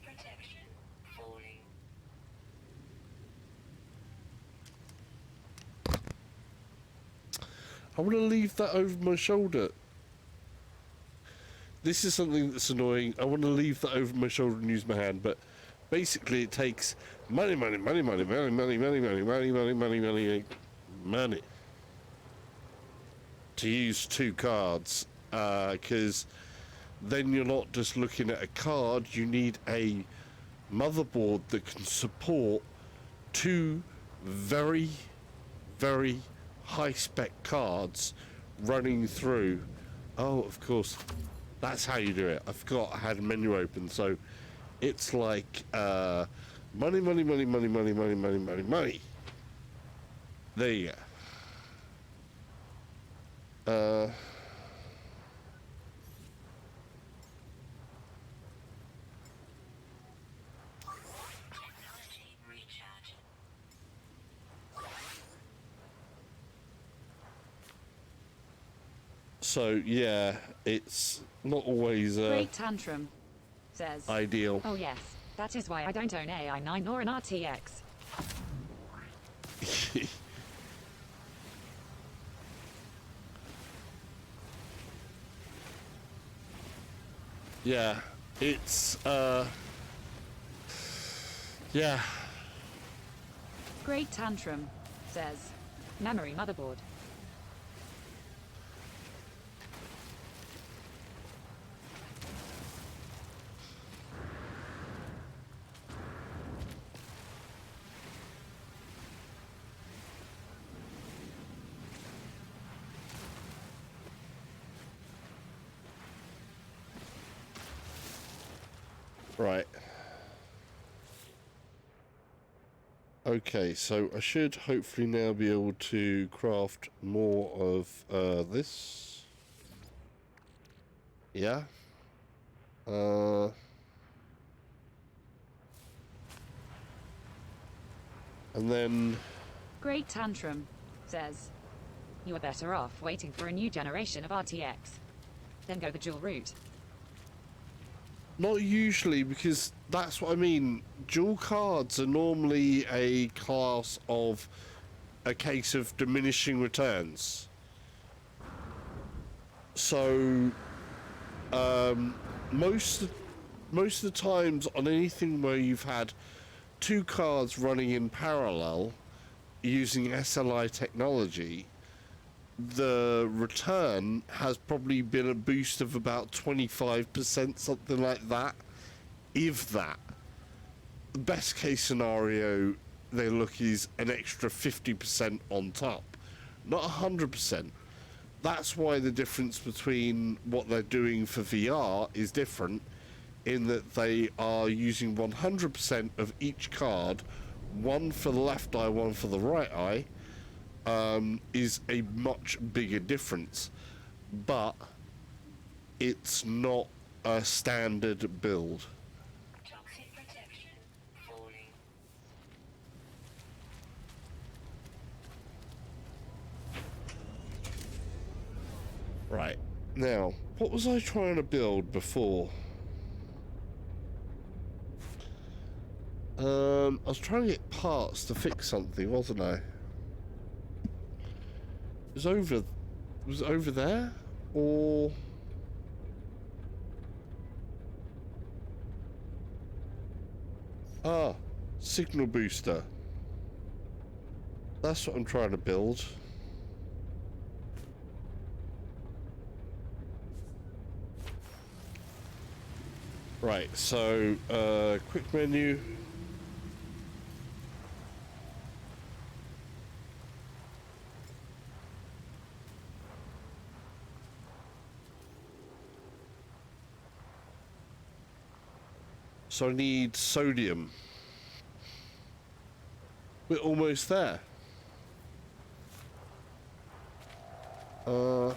protection. Falling. I want to leave that over my shoulder. This is something that's annoying. I want to leave that over my shoulder and use my hand, but basically it takes money to use 2 cards, because then you're not just looking at a card, you need a motherboard that can support 2 very, very high-spec cards running through. Oh, of course, that's how you do it. I forgot I had a menu open, so it's like money. There you go. Technology recharge. So yeah, it's not always Great Tantrum says, ideal. oh yes, that is why I don't own AI9 nor an RTX. Yeah, it's Yeah. Great Tantrum says, memory motherboard. Right. Okay, so I should hopefully now be able to craft more of this. Yeah. And then... Great Tantrum says, you are better off waiting for a new generation of RTX. Then go the dual route. Not usually, because that's what I mean. Dual cards are normally a class of a case of diminishing returns. So, most of the times on anything where you've had two cards running in parallel using SLI technology, the return has probably been a boost of about 25%, something like that, if that. The best case scenario they look is an extra 50% on top, not 100%. That's why the difference between what they're doing for VR is different, in that they are using 100% of each card, one for the left eye, one for the right eye, is a much bigger difference, but it's not a standard build. Toxic protection. Falling. Right, now, what was I trying to build before? I was trying to get parts to fix something, wasn't I? Was it over there? Or... Ah, signal booster. That's what I'm trying to build. Right, so, quick menu. So I need sodium. We're almost there. Toxic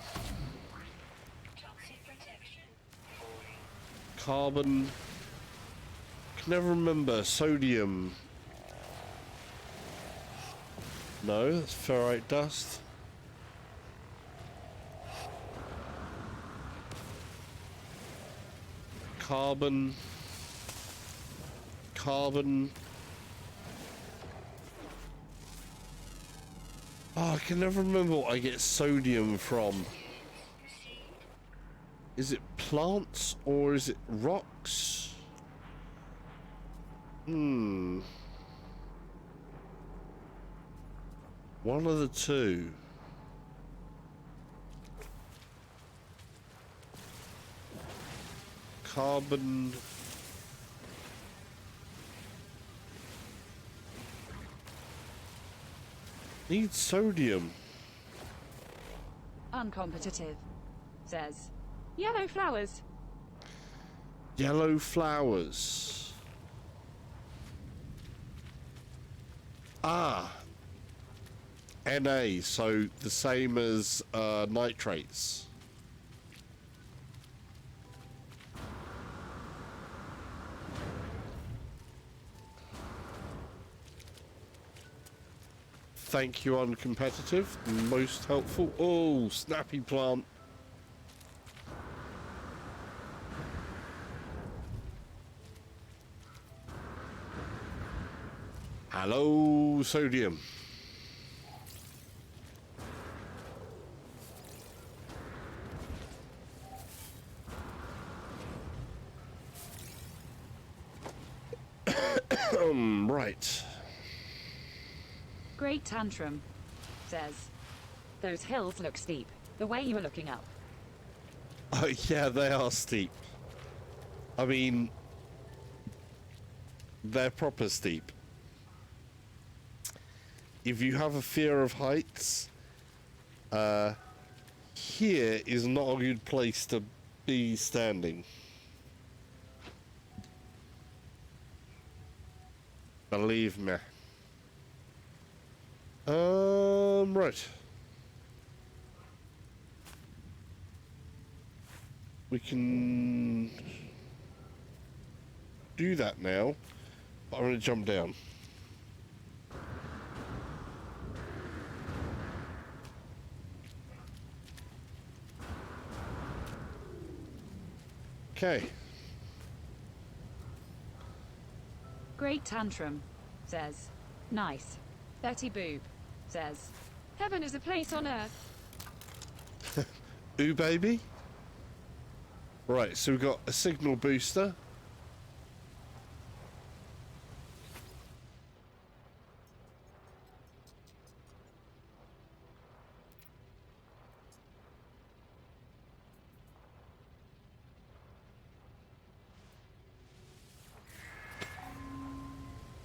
protection. Falling. Carbon. Can never remember. Sodium. No, that's ferrite dust. Carbon. Carbon. Oh, I can never remember what I get sodium from. Proceed. Is it plants or is it rocks? One of the two. Carbon. Need sodium. Uncompetitive says, yellow flowers. Yellow flowers. Ah. Na, so the same as nitrates. Thank you, uncompetitive. Most helpful. Oh, snappy plant. Hello, sodium. Right. Great Tantrum says, those hills look steep, the way you are looking up. Oh, yeah, they are steep. I mean, they're proper steep. If you have a fear of heights, here is not a good place to be standing. Believe me. Right. We can do that now, but I'm going to jump down. Okay. Great Tantrum says, nice. Betty Boop says, heaven is a place on earth. Ooh, baby. Right, so we've got a signal booster.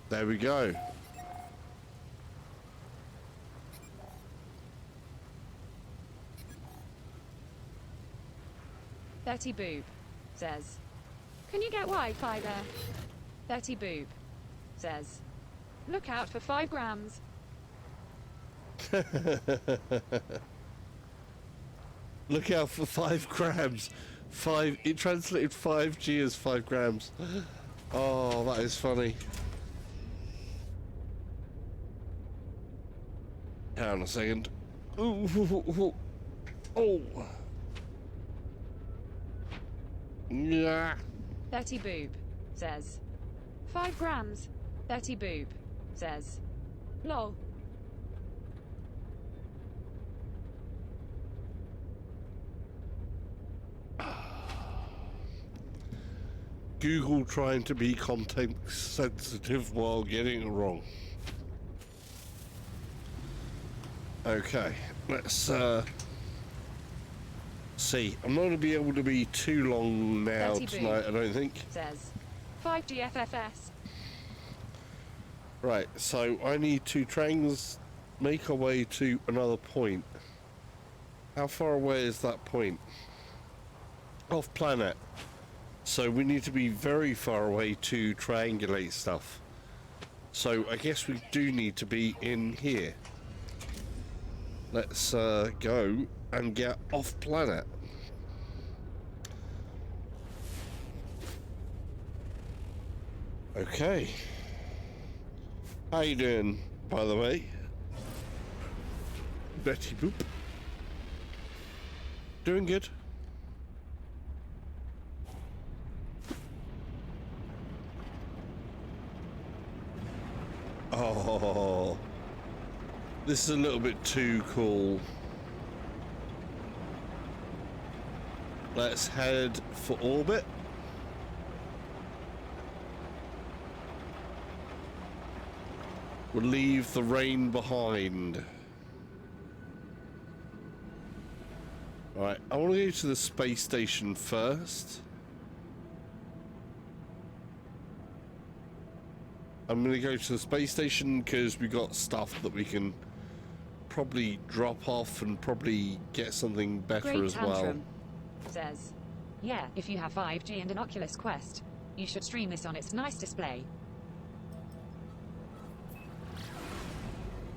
There we go. Betty Boop says, can you get Wi-Fi there? Betty Boop says, look out for 5 grams. Look out for 5 grams. It translated 5G as 5 grams. Oh, that is funny. Hang on a second. Ooh. Oh. Yeah. Betty Boop says, 5 grams. Betty Boop says, lol. Google trying to be content sensitive while getting it wrong. Okay, let's see. I'm not going to be able to be too long now Betty tonight, Boop I don't think. says, 5G FFS. Right, so I need to try and make our way to another point. How far away is that point? Off planet. So we need to be very far away to triangulate stuff. So I guess we do need to be in here. Let's go and get off planet. Okay. How you doing, by the way? Betty Boop. Doing good. Oh, this is a little bit too cool. Let's head for orbit. We'll leave the rain behind. Alright, I want to go to the space station first. I'm going to go to the space station because we got stuff that we can probably drop off and probably get something better Great as well. Tantrum says, yeah, if you have 5G and an Oculus Quest, you should stream this on its nice display.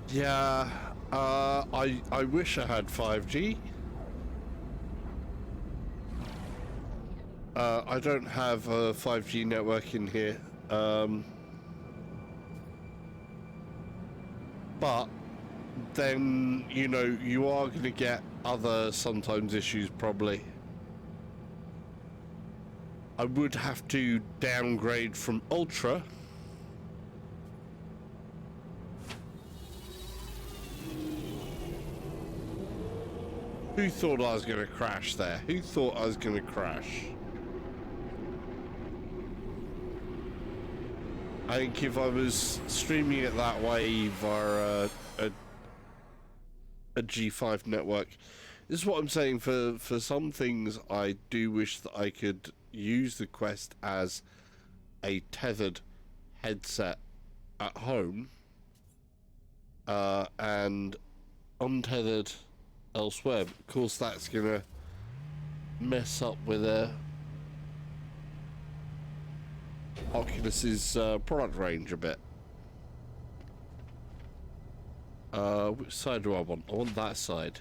Yeah, I wish I had 5G. I don't have a 5G network in here. But then, you know, you are going to get other sometimes issues probably. I would have to downgrade from Ultra. Who thought I was going to crash there? Who thought I was going to crash? I think if I was streaming it that way via a G5 network, this is what I'm saying. For some things, I do wish that I could use the Quest as a tethered headset at home and untethered elsewhere. But of course, that's gonna mess up with Oculus's product range a bit. Which side do I want? I want that side.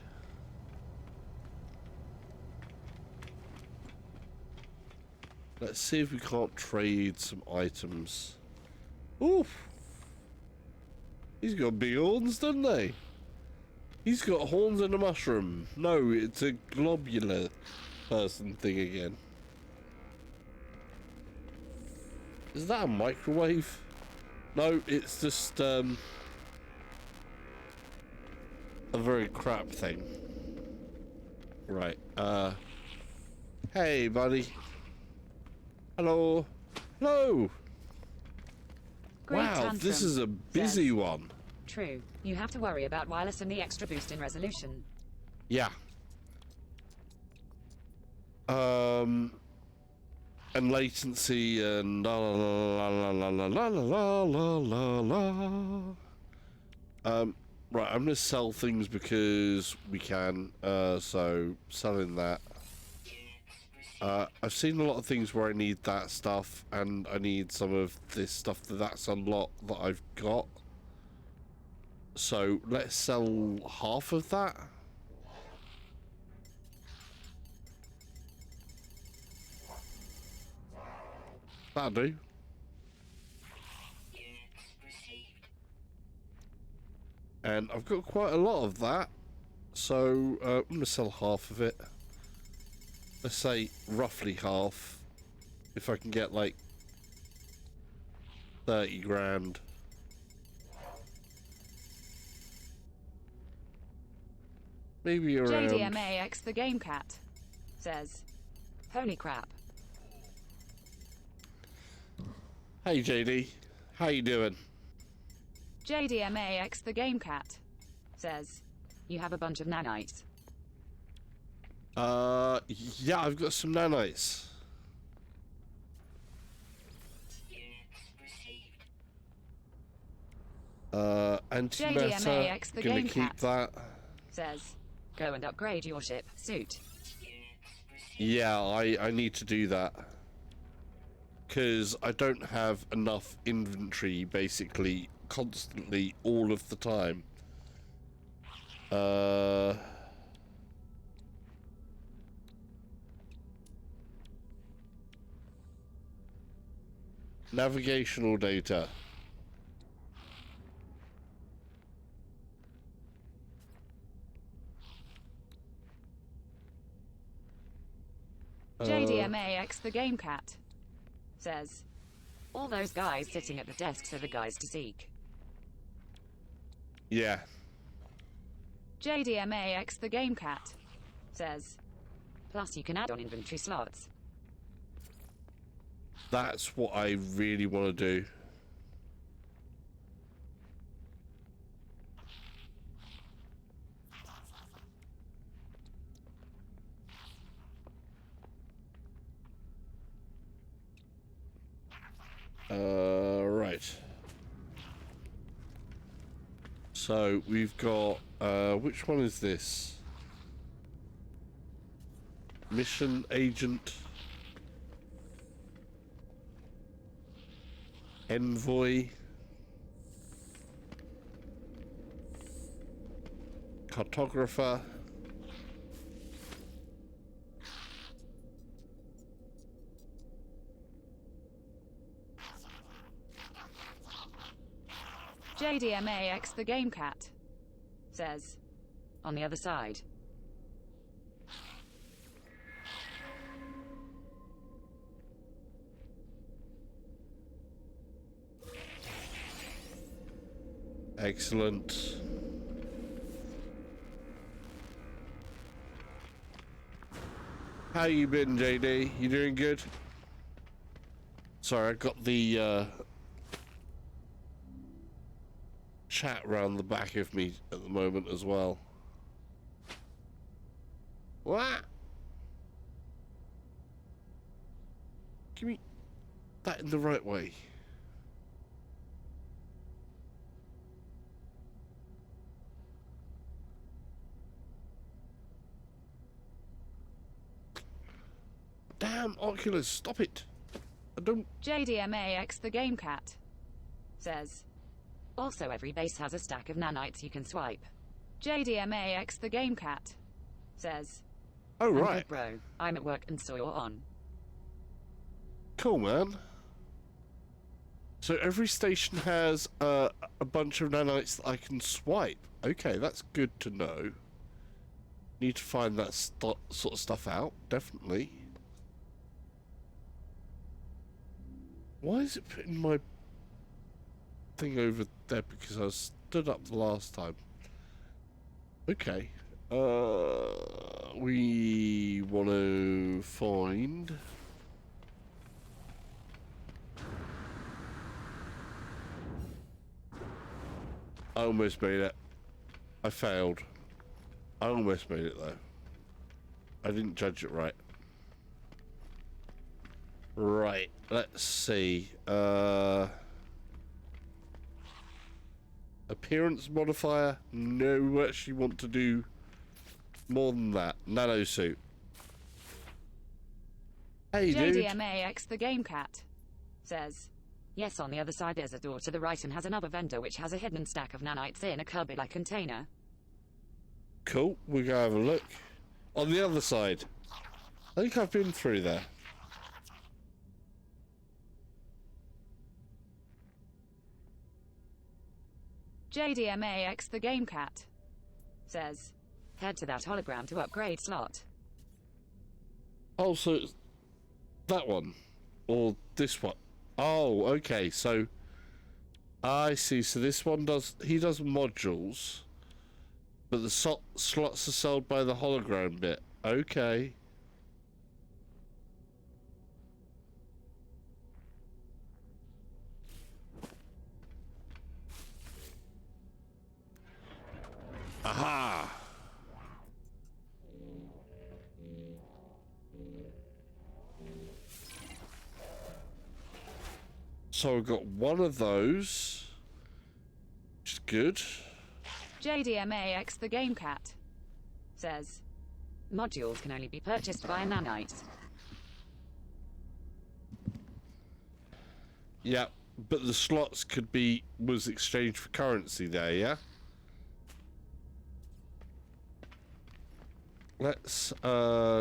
Let's see if we can't trade some items. Oof! He's got big horns, doesn't he? He's got horns and a mushroom. No, it's a globular person thing again. Is that a microwave? No, it's just a very crap thing. Right, hey buddy. Hello. Hello. Great Wow, tantrum, this is a busy says. one. True. You have to worry about wireless and the extra boost in resolution. Yeah. And latency and la la la la la la la la la la. Right, I'm gonna sell things because we can. So selling that. I've seen a lot of things where I need that stuff, and I need some of this stuff that's unlocked that I've got. So let's sell half of that. That'll do. And I've got quite a lot of that, so I'm going to sell half of it. Let's say roughly half, if I can get like 30 grand. Maybe around... JDMAX the Game Cat says, holy crap. Hey JD, how you doing? JDMAX the Game Cat says, you have a bunch of nanites. Yeah, I've got some nanites. Antimatter, JDMAX the gonna Game keep Cat that. says, go and upgrade your ship suit. Yeah, I need to do that. Because I don't have enough inventory, basically, constantly, all of the time. Navigational data. JDMAX the Game Cat says, all those guys sitting at the desks are the guys to seek. Yeah. JDMAX the Game Cat says, plus you can add on inventory slots. That's what I really want to do. Right. So we've got, which one is this? Mission agent. Envoy. Cartographer. JDMAX the Game Cat says, on the other side. Excellent. How you been, JD? You doing good? Sorry, I got the chat round the back of me at the moment as well. What? Give me that in the right way. Damn, Oculus, stop it. I don't... JDMAX the Game Cat says, also every base has a stack of nanites you can swipe. JDMAX the Game Cat says, Oh, I'm good, right. bro. I'm at work and so you're on. Cool, man. So every station has a bunch of nanites that I can swipe. Okay, that's good to know. Need to find that sort of stuff out, definitely. Why is it putting my thing over there? Because I stood up the last time. Okay. We want to find... I almost made it. I failed. I almost made it though. I didn't judge it right. Right, let's see. Appearance modifier? No, we actually want to do more than that. Nano suit. Hey, dude. JDMAX the Game Cat says, yes, on the other side there's a door to the right and has another vendor which has a hidden stack of nanites in a Kirby-like container. Cool, we're gonna have a look. On the other side. I think I've been through there. JDMAX the Game Cat says, head to that hologram to upgrade slot. Oh, so it's that one. Or this one. Oh, okay, so I see. So this one he does modules, but the slots are sold by the hologram bit. Okay. Aha! So I've got one of those, which is good. JDMAX the Game Cat says, modules can only be purchased via nanites. Yeah, but the slots was exchanged for currency there, yeah? Let's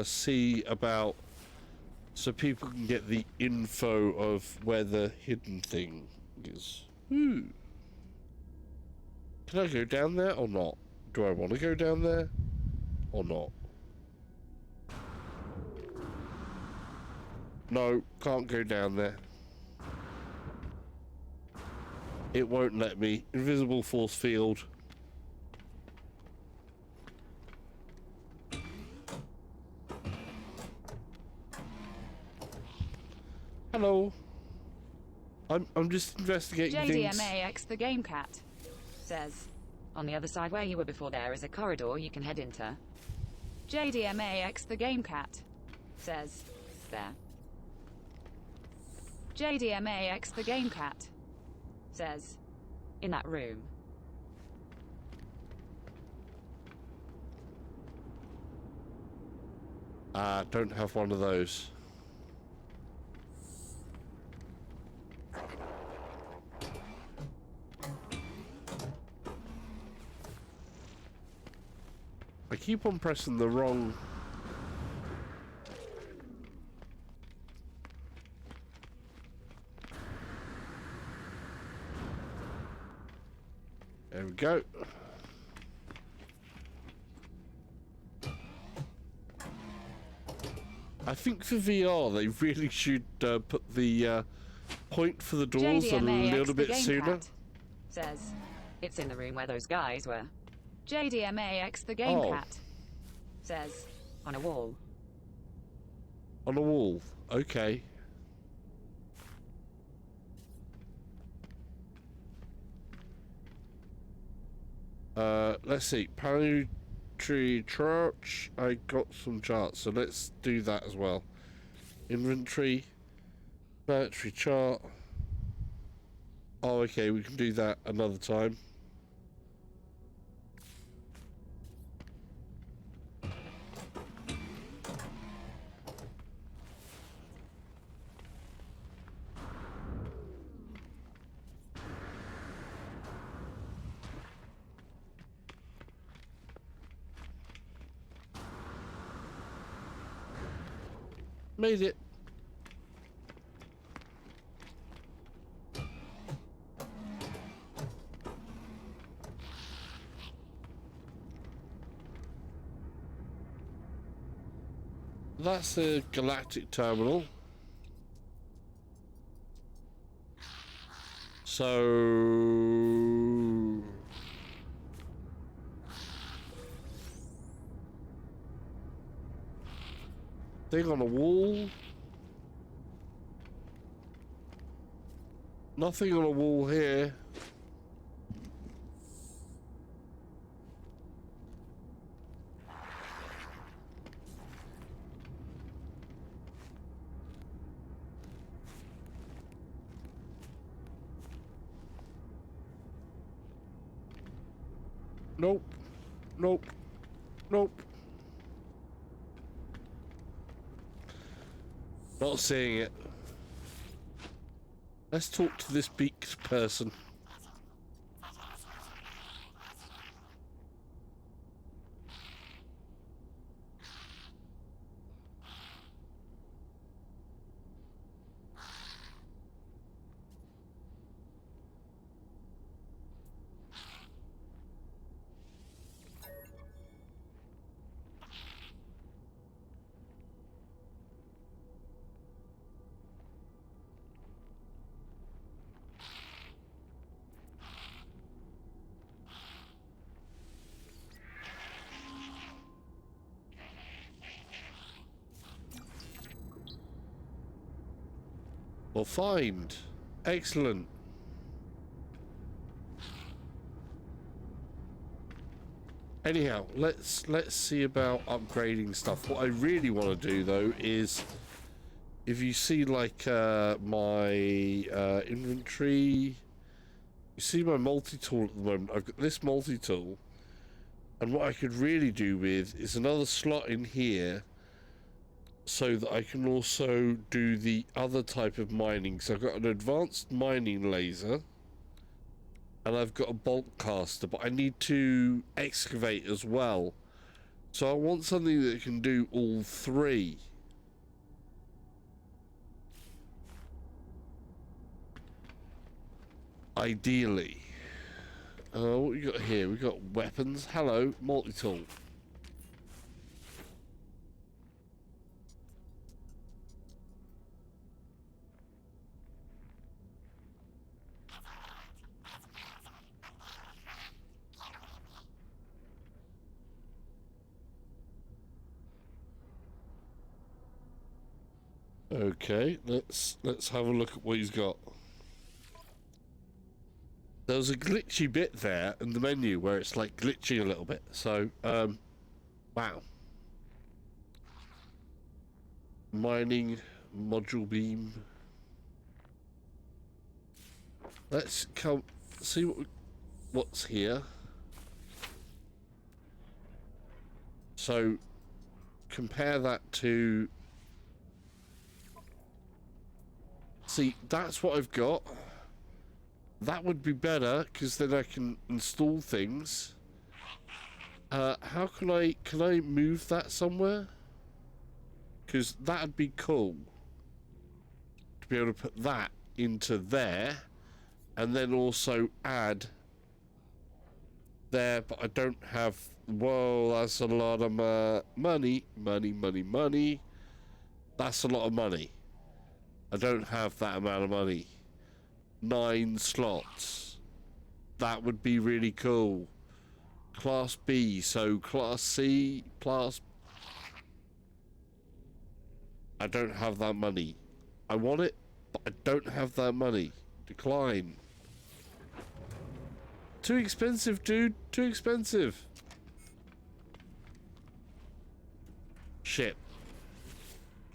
see about so people can get the info of where the hidden thing is. Can I go down there or not? Do I want to go down there or not? No, can't go down there. It won't let me. Invisible force field. Hello. I'm just investigating things. JDMAX the Game Cat says, on the other side where you were before there is a corridor you can head into. JDMAX the Game Cat says, there. JDMAX the Game Cat says, in that room. Don't have one of those. I keep on pressing the wrong... There we go. I think for VR they really should put the point for the doors a little bit sooner. Says, it's in the room where those guys were. JDMAX the Game Cat says, on a wall. On a wall, okay. Let's see. Planetary chart. I got some charts, so let's do that as well. Inventory. Planetary chart. Oh, okay, we can do that another time. Made it. That's the galactic terminal. So thing on a wall. Nothing on a wall here. Nope. Nope. Nope. Not seeing it. Let's talk to this beaked person. Well, find. Excellent. Anyhow, let's see about upgrading stuff. What I really want to do though is, if you see like my inventory, you see my multi-tool at the moment. I've got this multi-tool, and what I could really do with is another slot in here, so that I can also do the other type of mining. So I've got an advanced mining laser, and I've got a bulk caster, but I need to excavate as well. So I want something that can do all three. Ideally. What we got here? We got weapons. Hello, multi-tool. Okay, let's have a look at what he's got. There was a glitchy bit there in the menu where it's like glitching a little bit. So, wow. Mining module beam. Let's come see what's here. So, compare that to. See, that's what I've got. That would be better because then I can install things. How can I move that somewhere? Because that'd be cool to be able to put that into there, and then also add there. But I don't have. Whoa, that's a lot of money. That's a lot of money. I don't have that amount of money. 9 slots. That would be really cool. Class B, so Class C, Class... I don't have that money. I want it, but I don't have that money. Decline. Too expensive, dude. Too expensive. Ship.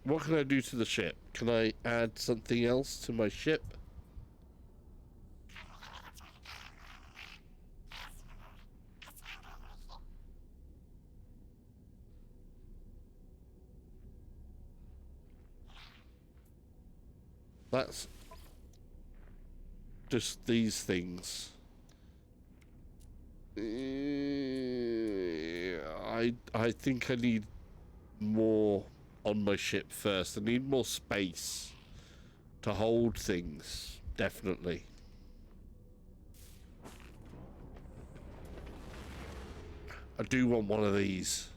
What can I do to the ship? Can I add something else to my ship? That's just these things. I think I need more on my ship first. I need more space to hold things, definitely. I do want one of these.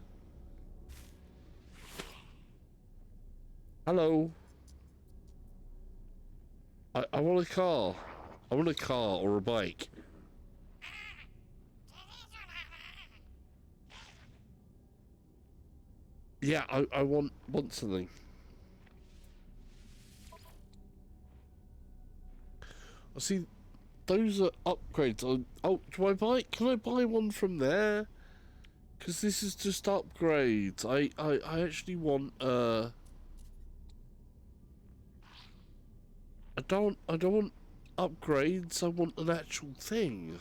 Hello. I want a car. I want a car or a bike. Yeah, I want something. I see those are upgrades. Oh, do I buy? Can I buy one from there? Because this is just upgrades. I actually want I don't want upgrades. I want an actual thing.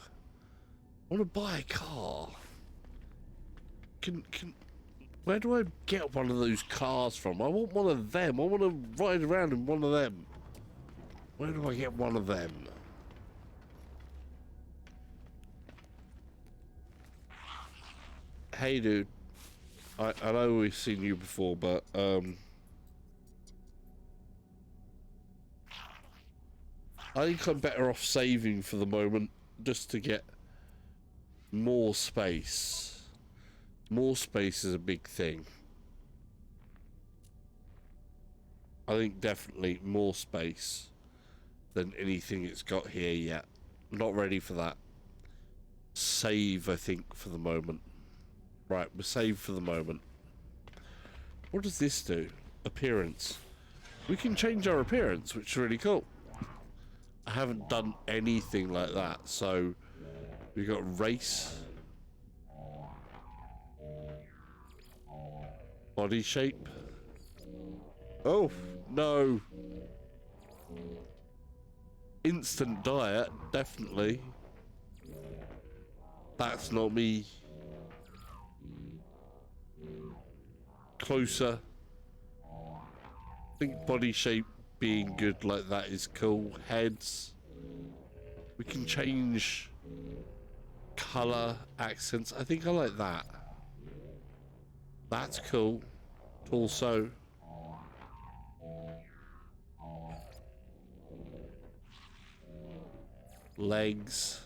I want to buy a car. Where do I get one of those cars from? I want one of them. I want to ride around in one of them. Where do I get one of them? Hey, dude. I know we've seen you before, but I think I'm better off saving for the moment, just to get more space. More space is a big thing. I think definitely more space than anything it's got here yet. Not ready for that. Save, I think, for the moment. Right, we're saved for the moment. What does this do? Appearance. We can change our appearance, which is really cool. I haven't done anything like that, so we got race. Body shape. Oh, no. Instant diet, definitely. That's not me. Closer. I think body shape being good like that is cool. Heads. We can change colour, accents. I think I like that. That's cool. Torso. Legs.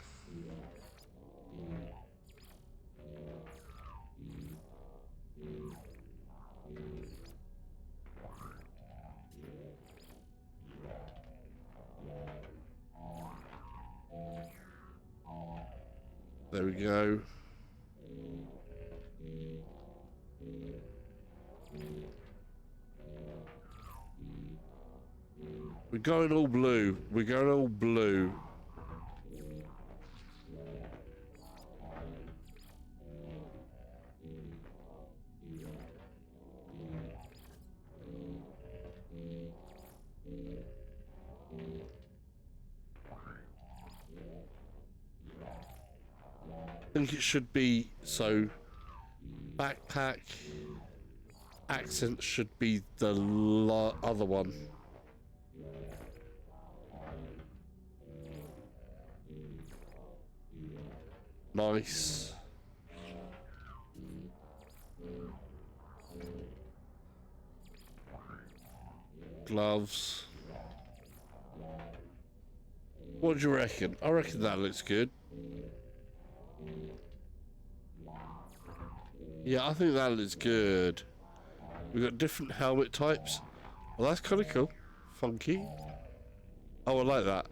There we go. We're going all blue. We're going all blue. I think it should be so. Backpack accent should be the other one. Nice. Gloves. What do you reckon? I reckon that looks good. Yeah, I think that looks good. We've got different helmet types. Well, that's kind of cool. Funky. Oh, I like that.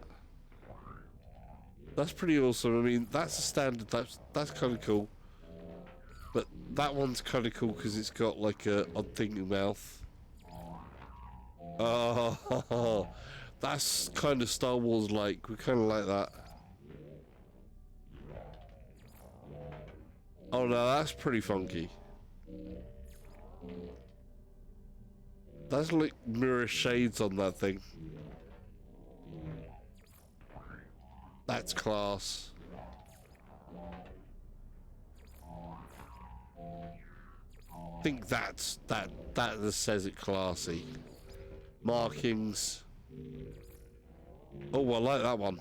That's pretty awesome. I mean, that's a standard. That's kind of cool. But that one's kind of cool because it's got like a odd thing in the mouth. Oh, that's kind of Star Wars like. We kind of like that. Oh no, that's pretty funky. That's like mirror shades on that thing. That's class. I think that just says it classy. Markings. Oh, I like that one.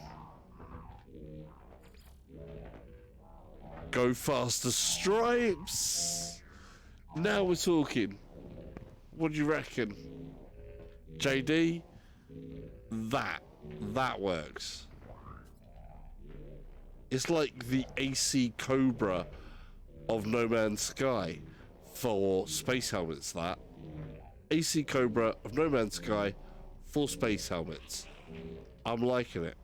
Go faster stripes. Now we're talking. What do you reckon? JD? That works. It's like the AC Cobra of No Man's Sky for space helmets, that. AC Cobra of No Man's Sky for space helmets. I'm liking it.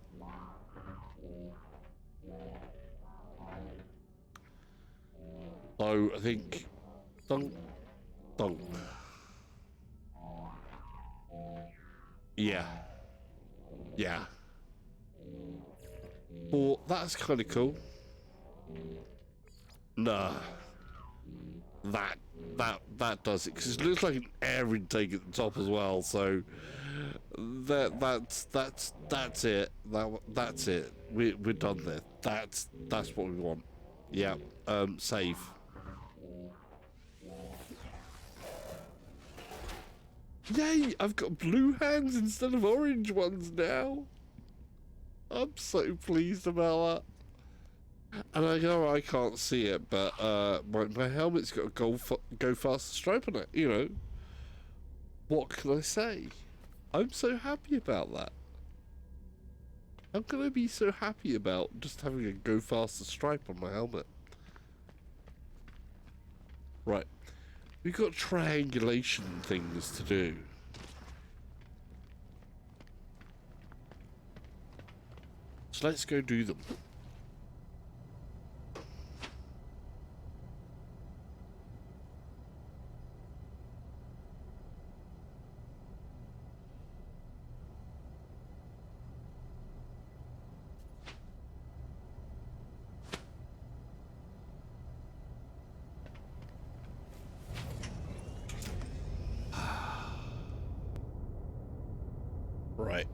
So I think dunk, dunk. Yeah. Yeah. Well, that's kind of cool. Nah. That does it, because it looks like an air intake at the top as well. So that's it. That's it. We're done there. That's what we want. Yeah. Save. Yay! I've got blue hands instead of orange ones now. I'm so pleased about that. And I know I can't see it, but my helmet's got a go faster stripe on it, you know. What can I say? I'm so happy about that. I'm gonna be so happy about just having a go faster stripe on my helmet. Right. We've got triangulation things to do. So let's go do them. Right.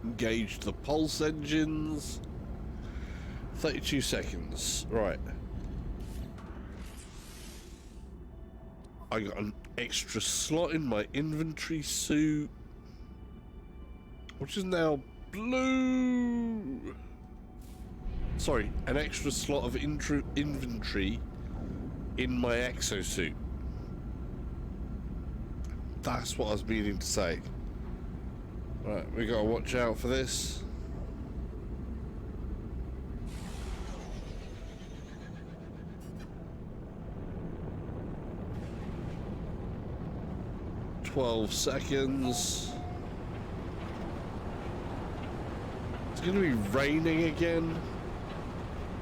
Engage the pulse engines. 32 seconds. Right. I got an extra slot in my inventory suit, which is now blue. Sorry, an extra slot of inventory in my exosuit. That's what I was meaning to say. Right, we gotta watch out for this. "12 seconds. It's gonna be raining again.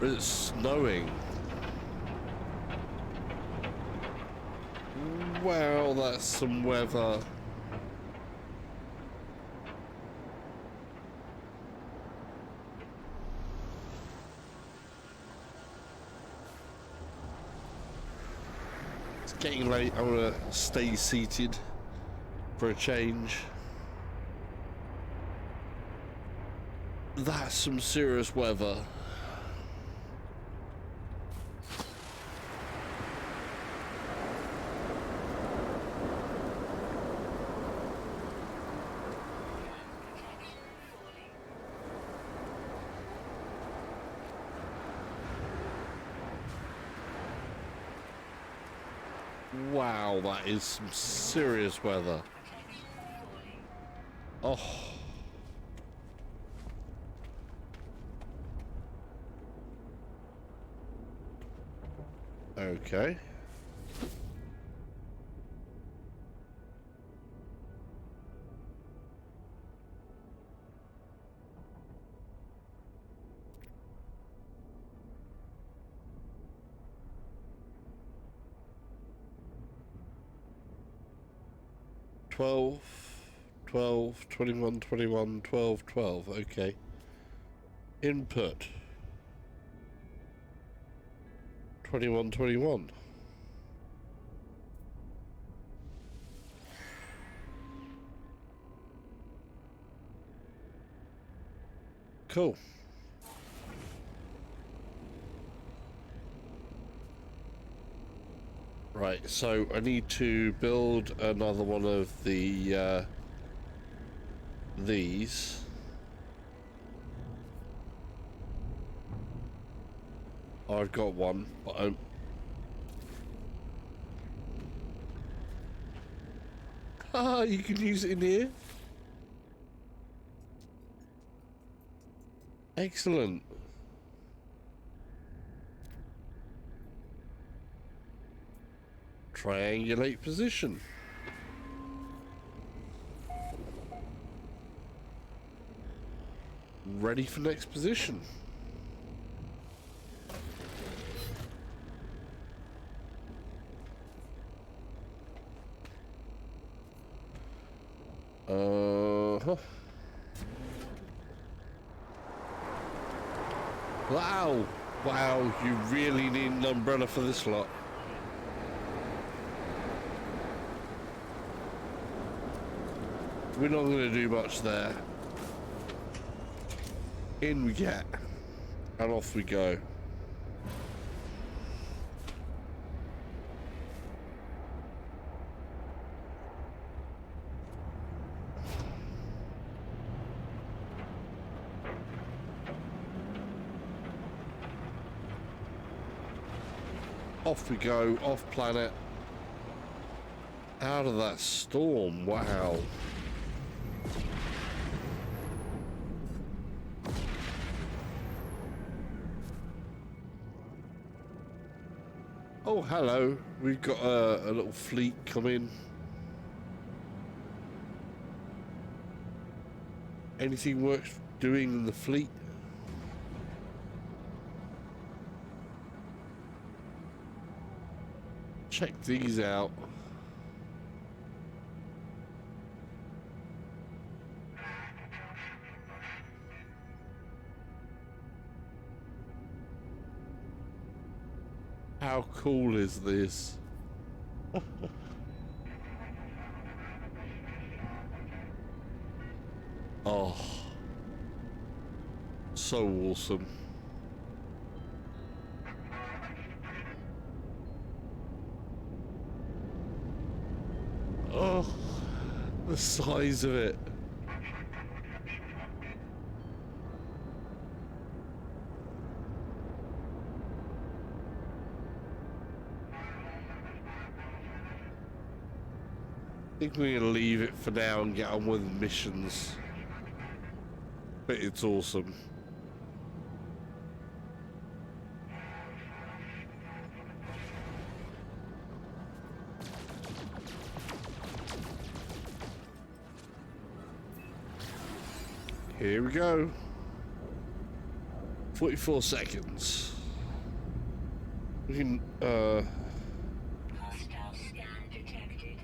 Or is it snowing? Wow, that's some weather. It's getting late. I want to stay seated for a change. That's some serious weather. Wow, that is some serious weather. Oh. Okay. Twelve, 12, 21, 21, 12, 12. Okay. Input. 21, 21. Cool. Right, so I need to build another one of the these. I've got one, but I'm... Ah, you can use it in here. Excellent. Triangulate position. Ready for next position. Uh-huh. Wow. Wow, you really need an umbrella for this lot. We're not going to do much there. In we get. And off we go. Off we go, off planet. Out of that storm, wow. Oh, hello. We've got a little fleet coming. Anything worth doing in the fleet? Check these out. How cool is this? Oh, so awesome. Oh, the size of it. I think we're going to leave it for now and get on with missions. But it's awesome. Here we go. 44 seconds. We can, Hostile scan detected.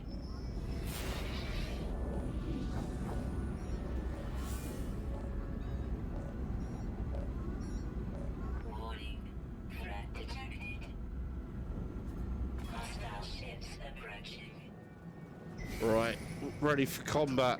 Warning. Threat detected. Hostile ships approaching. right, ready for combat.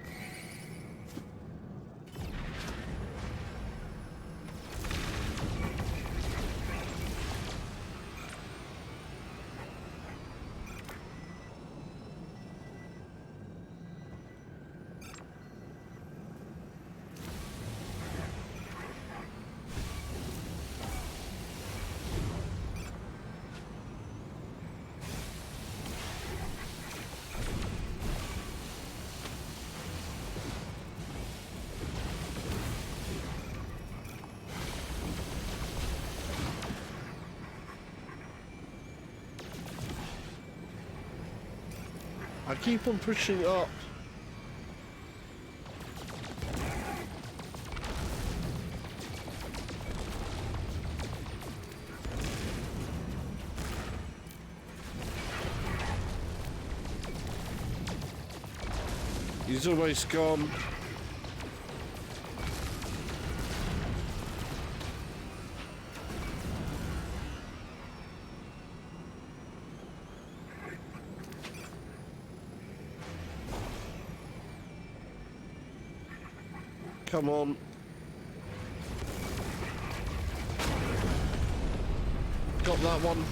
I keep on pushing up. He's almost gone. Come on. Got that one.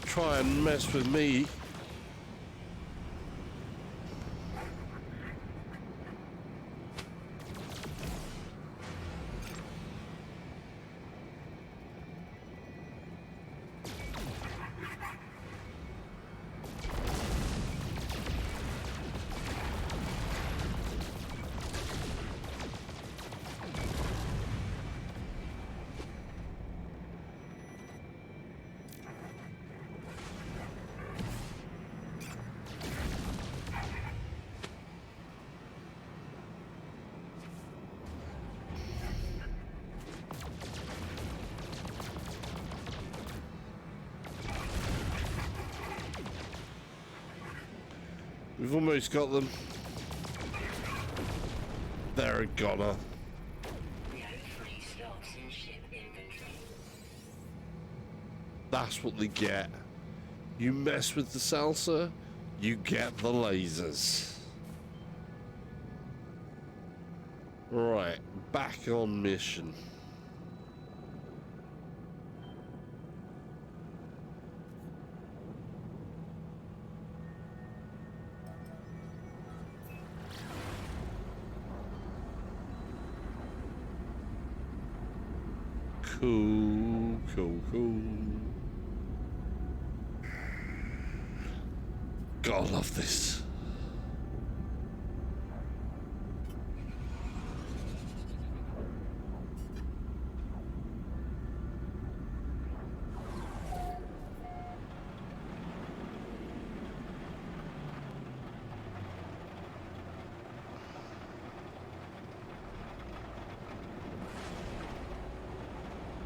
Try and mess with me. We've almost got them. They're a goner. No free stocks in ship inventory. That's what they get. You mess with the salsa, you get the lasers. Right, back on mission. Cool, cool, cool. God, I love this.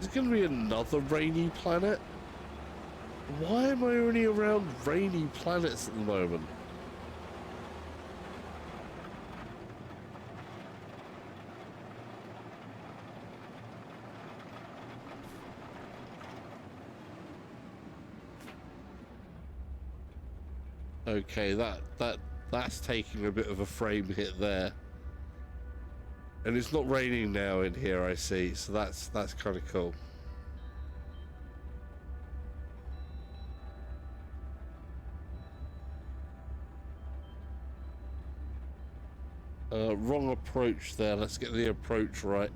Is it going to be another rainy planet? Why am I only around rainy planets at the moment? Okay, that's taking a bit of a frame hit there. And it's not raining now in here, I see, so that's kind of cool. Wrong approach there. Let's get the approach right.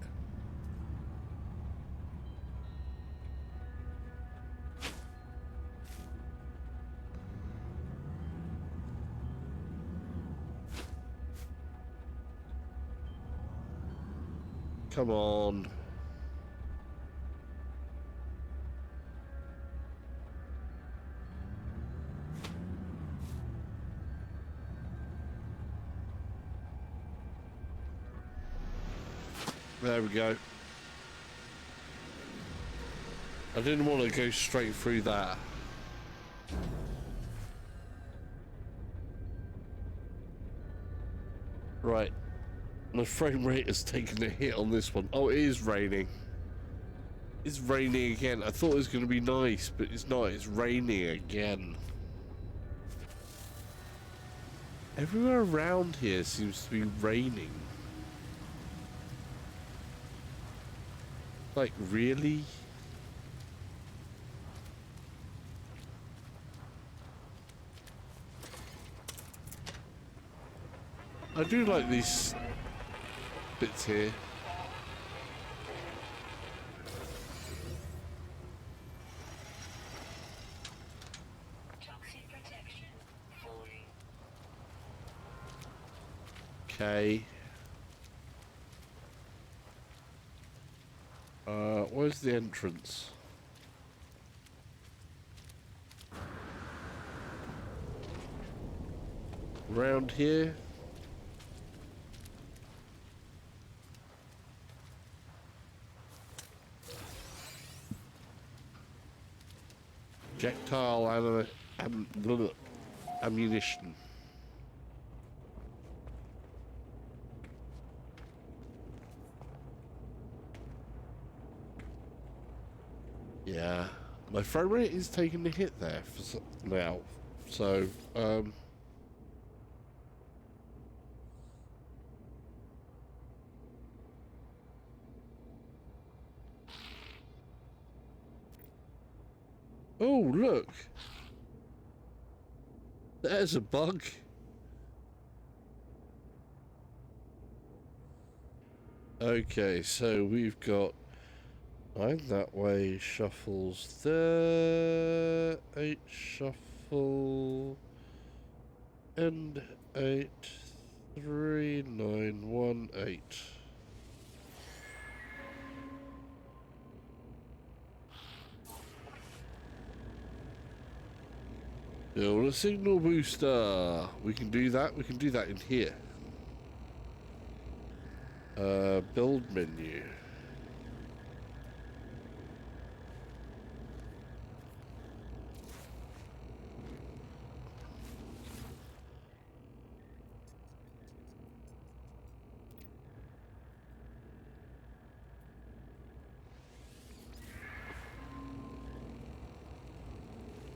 Come on. There we go. I didn't want to go straight through that. Right. My frame rate has taken a hit on this one. Oh, it is raining. It's raining again. I thought it was going to be nice, but it's not. It's raining again. Everywhere around here seems to be raining. Like, really? I do like these bits here. Toxic protection falling. Okay. Where's the entrance? Round here? Projectile ammunition. Yeah, my frame rate is taking a hit there for now. So, oh, look. There's a bug. Okay, so we've got 9 that way, shuffles there, 8 shuffle, and 8, 3, 9, 1, 8. Build a signal booster. We can do that. We can do that in here. Build menu.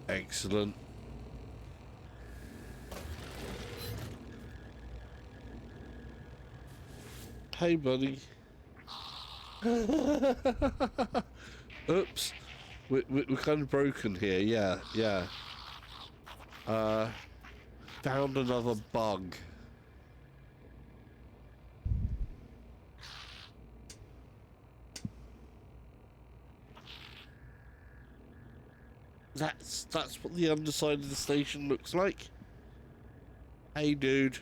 Excellent. Hey, buddy. Oops. We're kind of broken here. Yeah, yeah. Found another bug. That's what the underside of the station looks like. Hey, dude.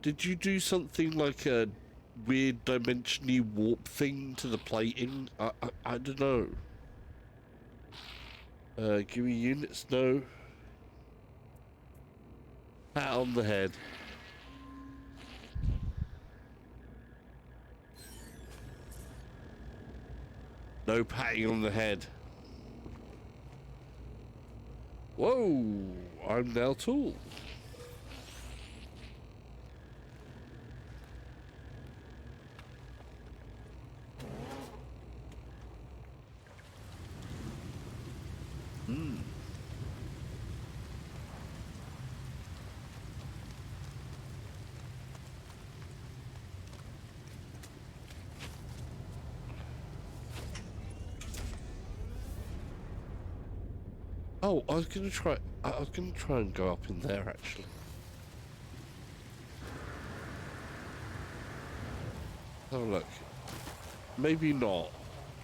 Did you do something like a weird dimensionally warp thing to the plating? I don't know. Give me units, no. Pat on the head. No patting on the head. Whoa, I'm now tall. Oh, I was gonna try and go up in there actually. Oh look. Maybe not.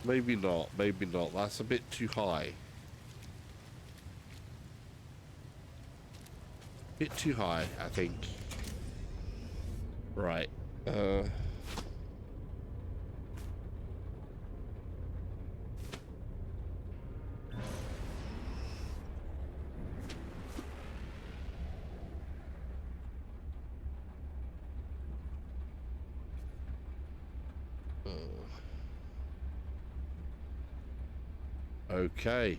Maybe not. Maybe not. That's a bit too high. Bit too high, I think. Right. Okay.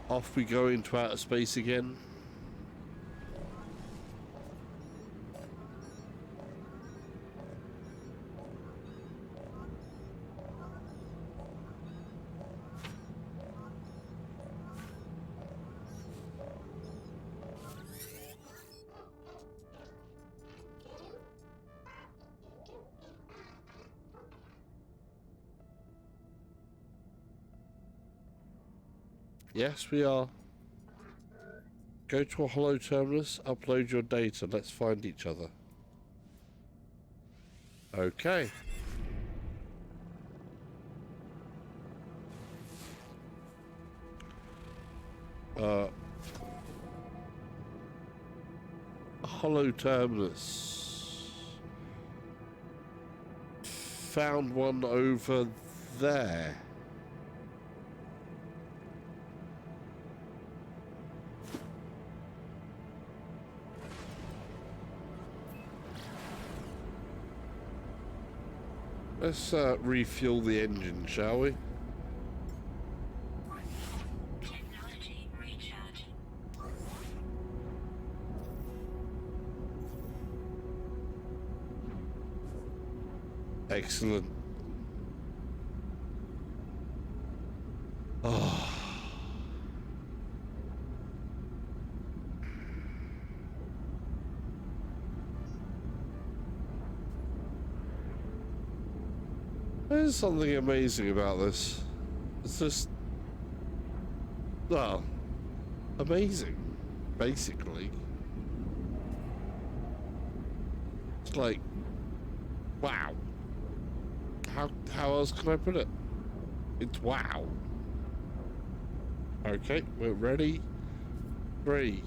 Off we go into outer space again. Yes, we are. Go to a hollow terminus, upload your data. Let's find each other. Okay. Hollow terminus. Found one over there. Let's refuel the engine, shall we? Technology recharge. Excellent. Oh. There's something amazing about this. It's just, well, amazing, basically. It's like, wow. How else can I put it? It's wow. Okay, we're ready. 3.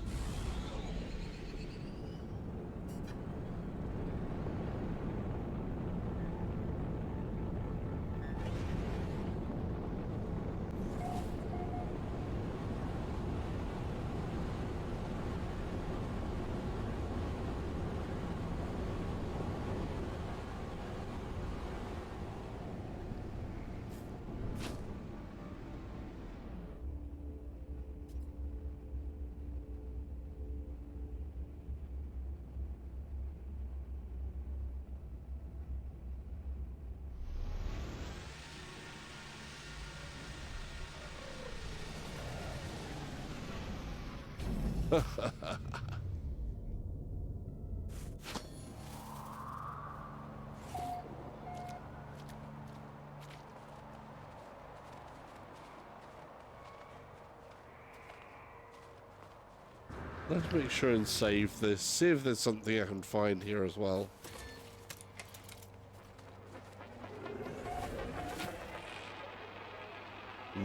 Let's make sure and save this. See if there's something I can find here as well.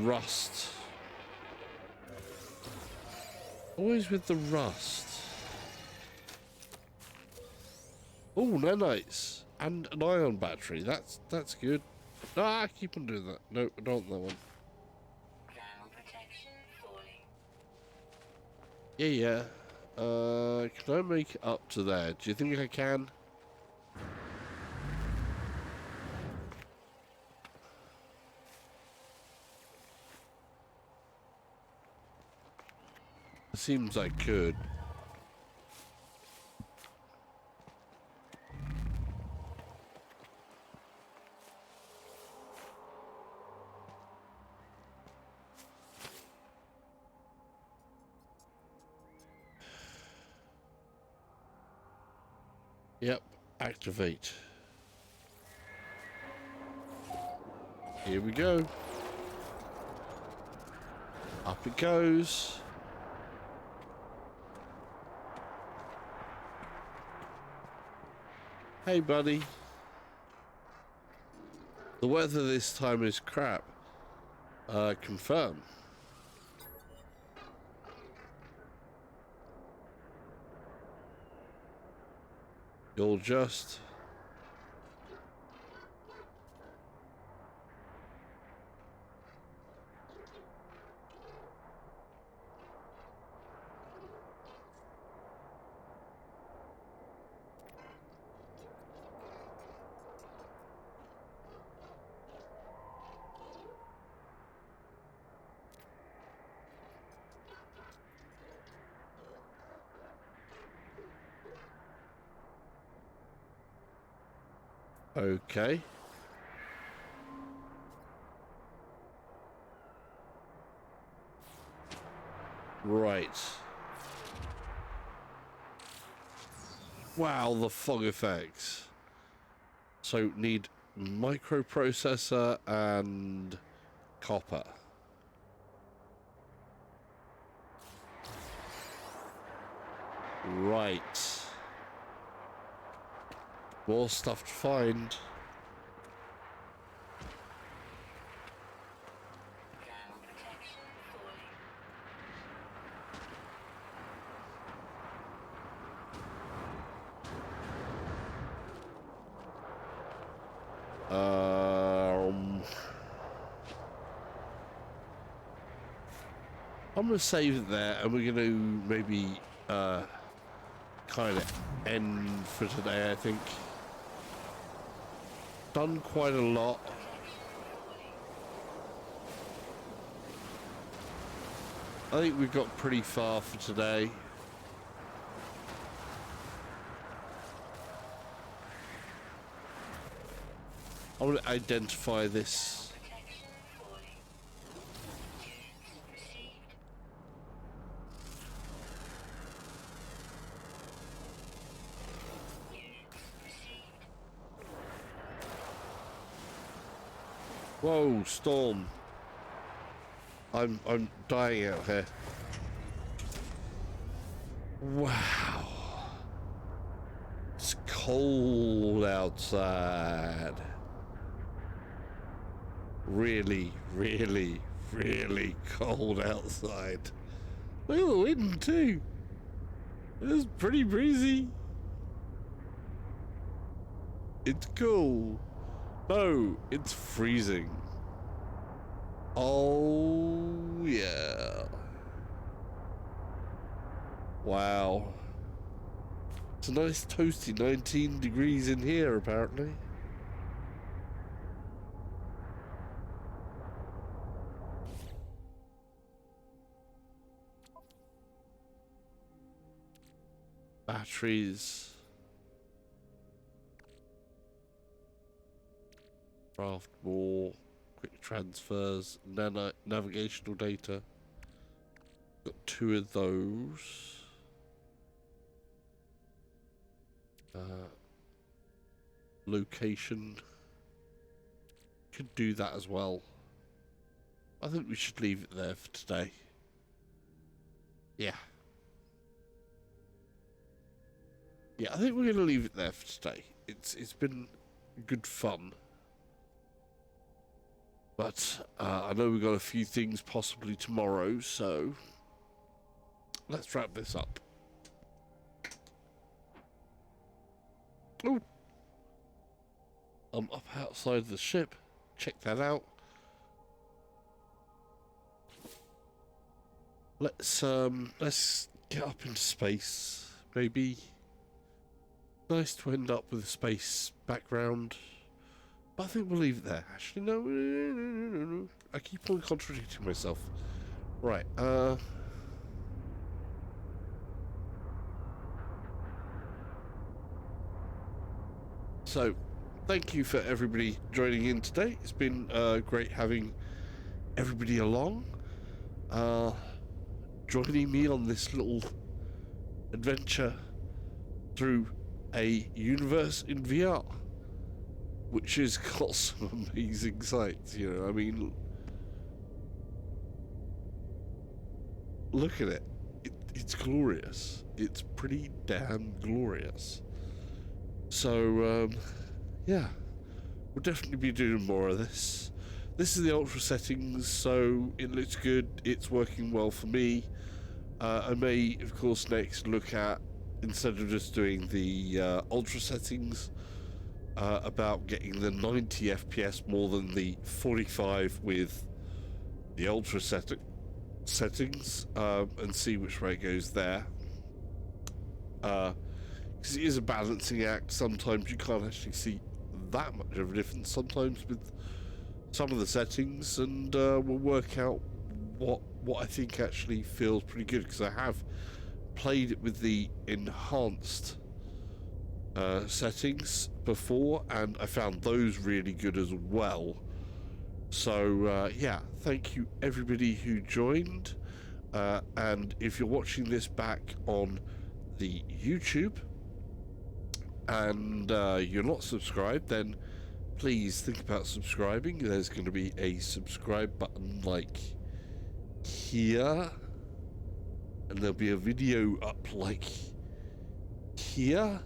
Rust. Always with the rust. Oh, nanites. And an ion battery. That's good. Ah, keep on doing that. No, I don't want that one. Thermal protection falling. Yeah. Can I make it up to there? Do you think I can? It seems I could. Yep, activate. Here we go. Up it goes. Hey, buddy. The weather this time is crap. Confirm. You'll just... Okay. Right. Wow, the fog effects. So need microprocessor and copper. Right. More stuff to find. Thermal protection falling. I'm going to save it there, and we're going to maybe kind of end for today, I think. Done quite a lot. I think we've got pretty far for today. I want to identify this. Protection falling. Units received. Units received. Whoa, storm. I'm dying out here. Wow. It's cold outside. Really, really, really cold outside. Look at the wind too. It's pretty breezy. It's cool. No, it's freezing. Oh, yeah. Wow. It's a nice toasty 19 degrees in here, apparently. Batteries. Craft more. Quick transfers. Navigational data. Got 2 of those. Location. Could do that as well. I think we should leave it there for today. Yeah. Yeah, I think we're going to leave it there for today. It's been good fun. But I know we've got a few things possibly tomorrow, so let's wrap this up. Oh, I'm up outside the ship. Check that out. Let's get up into space. Maybe nice to end up with a space background. I think we'll leave it there. Actually, no. I keep on contradicting myself. Right, so, thank you for everybody joining in today. It's been great having everybody along. Joining me on this little adventure through a universe in VR. Which has got some amazing sights, you know. I mean, look at it. It's glorious. It's pretty damn glorious. So, yeah, we'll definitely be doing more of this. This is the ultra settings, so it looks good. It's working well for me. I may, of course, next look at, instead of just doing the ultra settings, about getting the 90 FPS more than the 45 with the ultra settings, and see which way it goes there. Because it is a balancing act. Sometimes you can't actually see that much of a difference. Sometimes with some of the settings, and we'll work out what I think actually feels pretty good. Because I have played it with the enhanced settings before, and I found those really good as well. So yeah, thank you everybody who joined, and if you're watching this back on the YouTube and you're not subscribed, then please think about subscribing. There's going to be a subscribe button like here, and there'll be a video up like here,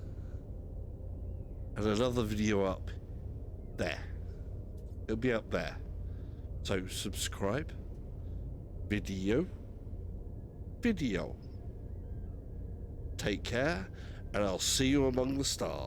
and another video up there. It'll be up there. So subscribe, video. Take care, and I'll see you among the stars.